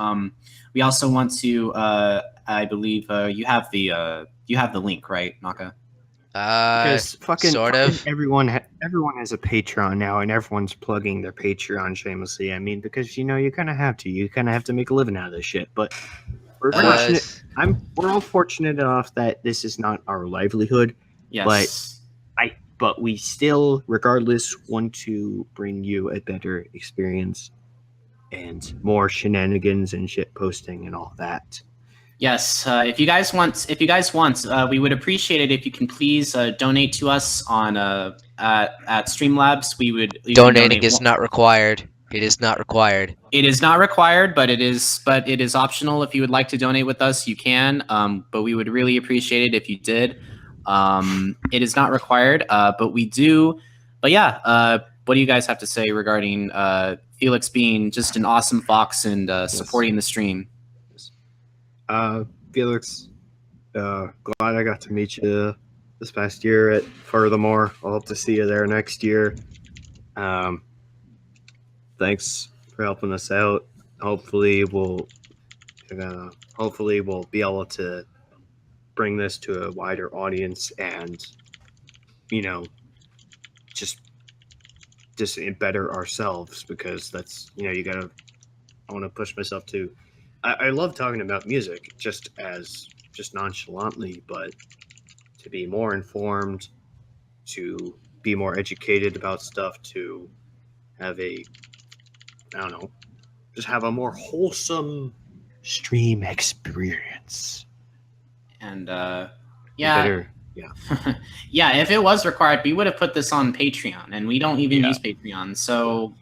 We also want to, I believe, you have the link, right, Naka? Because sort of. everyone has a Patreon now, and everyone's plugging their Patreon shamelessly. I mean, because you kind of have to. You kind of have to make a living out of this shit. But we're fortunate. We're all fortunate enough that this is not our livelihood. Yes. But we still, regardless, want to bring you a better experience and more shenanigans and shit posting and all that. Yes, if you guys want, we would appreciate it if you can please donate to us on at Streamlabs. Donating is not required. It is not required. It is not required, but it is optional. If you would like to donate with us, you can. But we would really appreciate it if you did. It is not required, but we do. But yeah, what do you guys have to say regarding Felix being just an awesome fox and supporting the stream? Felix, glad I got to meet you this past year at Furthermore. I'll hope to see you there next year. Thanks for helping us out. Hopefully we'll be able to bring this to a wider audience and just better ourselves, because that's I want to push myself too. I love talking about music just nonchalantly, but to be more informed, to be more educated about stuff, to have have a more wholesome stream experience. And You yeah, better- yeah. If it was required, we would have put this on Patreon, and we don't even Yeah. use Patreon. So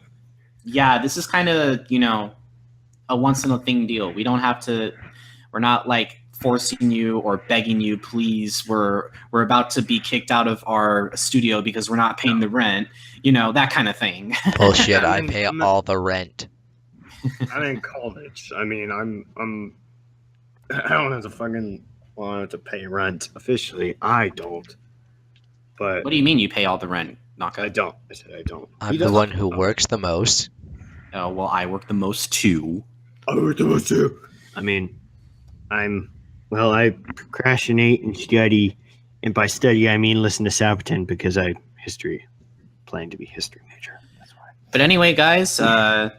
yeah, this is kind of a once in a thing deal. We don't have to. We're not like forcing you or begging you, please. We're about to be kicked out of our studio because we're not paying the rent. That kind of thing. Bullshit, I I'm- pay I'm- all the rent. I'm in college. I mean, I don't have to fucking to pay rent officially. I don't. But What do you mean you pay all the rent, Naka? I don't. I said I don't. I'm the one who works the most. Oh, well, I work the most too. I work the most too. I mean, I procrastinate and study, and by study I mean listen to Sabaton because I plan to be history major. That's why. But anyway, guys, that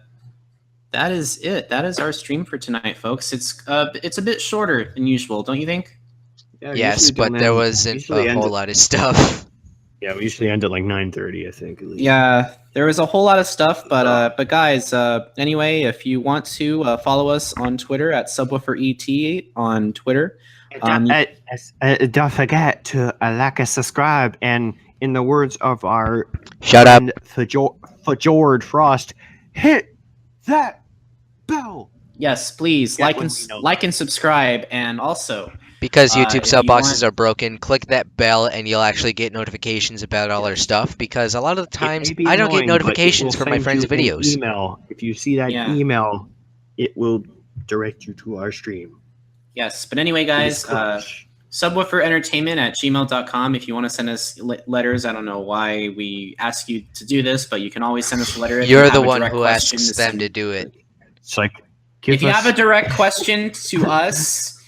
is it. That is our stream for tonight, folks. It's a bit shorter than usual, don't you think? Yeah, we Yes, usually but don't there end- wasn't usually a end whole at- lot of stuff. Yeah, we usually end at like 9:30, I think. At least. Yeah, there was a whole lot of stuff, but guys, anyway, if you want to follow us on Twitter at SubwooferET on Twitter. Don't forget to like and subscribe, and in the words of our Shut up. for George Frost, hit that bell. Yes, please Yeah, like when and we know like and subscribe, and also Because YouTube if sub you boxes want- are broken, click that bell and you'll actually get notifications about all our stuff. Because a lot of the times It may be I don't get annoying, but it notifications will from my send friends' you an videos. Email. If you see that Yeah. email, it will direct you to our stream. yes. But anyway, guys, subwooferentertainment@gmail.com. If you want to send us letters, I don't know why we ask you to do this, but you can always send us a letter. If you You're have the a one direct who question asks them send- to do it. It's like If you have a direct question to us,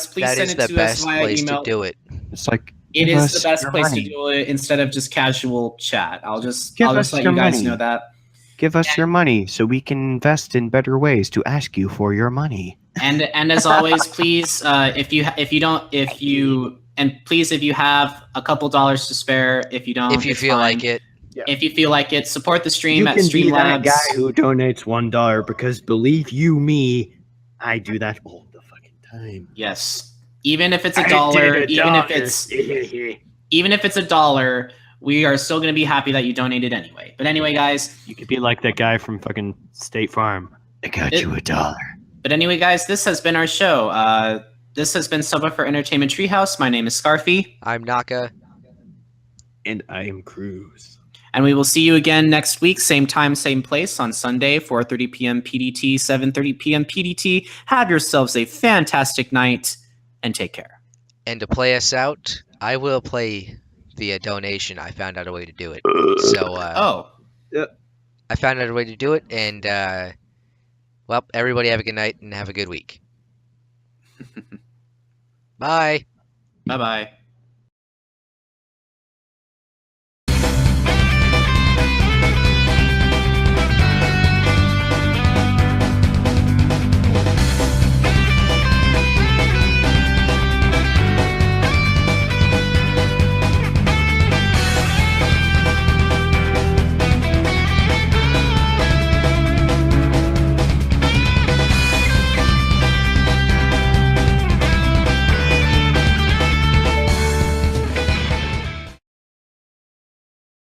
please That send is it the to us best via place email. to do it. it's like It give is us the best your place money. to do it instead of just casual chat. I'll just Give let us you your guys money. know that. Give us your money so we can invest in better ways to ask you for your money. And as always, please, if you have a couple dollars to spare, if you don't, If you it's feel fine. like it. If you feel like it, support the stream You at can be that Streamlabs. guy who donates $1 because believe you me, I do that all the fucking time. Yes, even if it's I a did dollar, a even if dollar. it's $1, we are still going to be happy that you donated anyway. But anyway, guys. You could be like that guy from fucking State Farm. I got you $1. But anyway, guys, this has been our show. This has been Subwuffer Entertainment Treehouse. My name is Scarfy. I'm Naka. And I am Krüz. And we will see you again next week, same time, same place, on Sunday, 4:30 p.m. PDT, 7:30 p.m. PDT. Have yourselves a fantastic night, and take care. And to play us out, I will play via donation. I found out a way to do it. So, I found out a way to do it, and, well, everybody have a good night and have a good week. Bye. Bye-bye.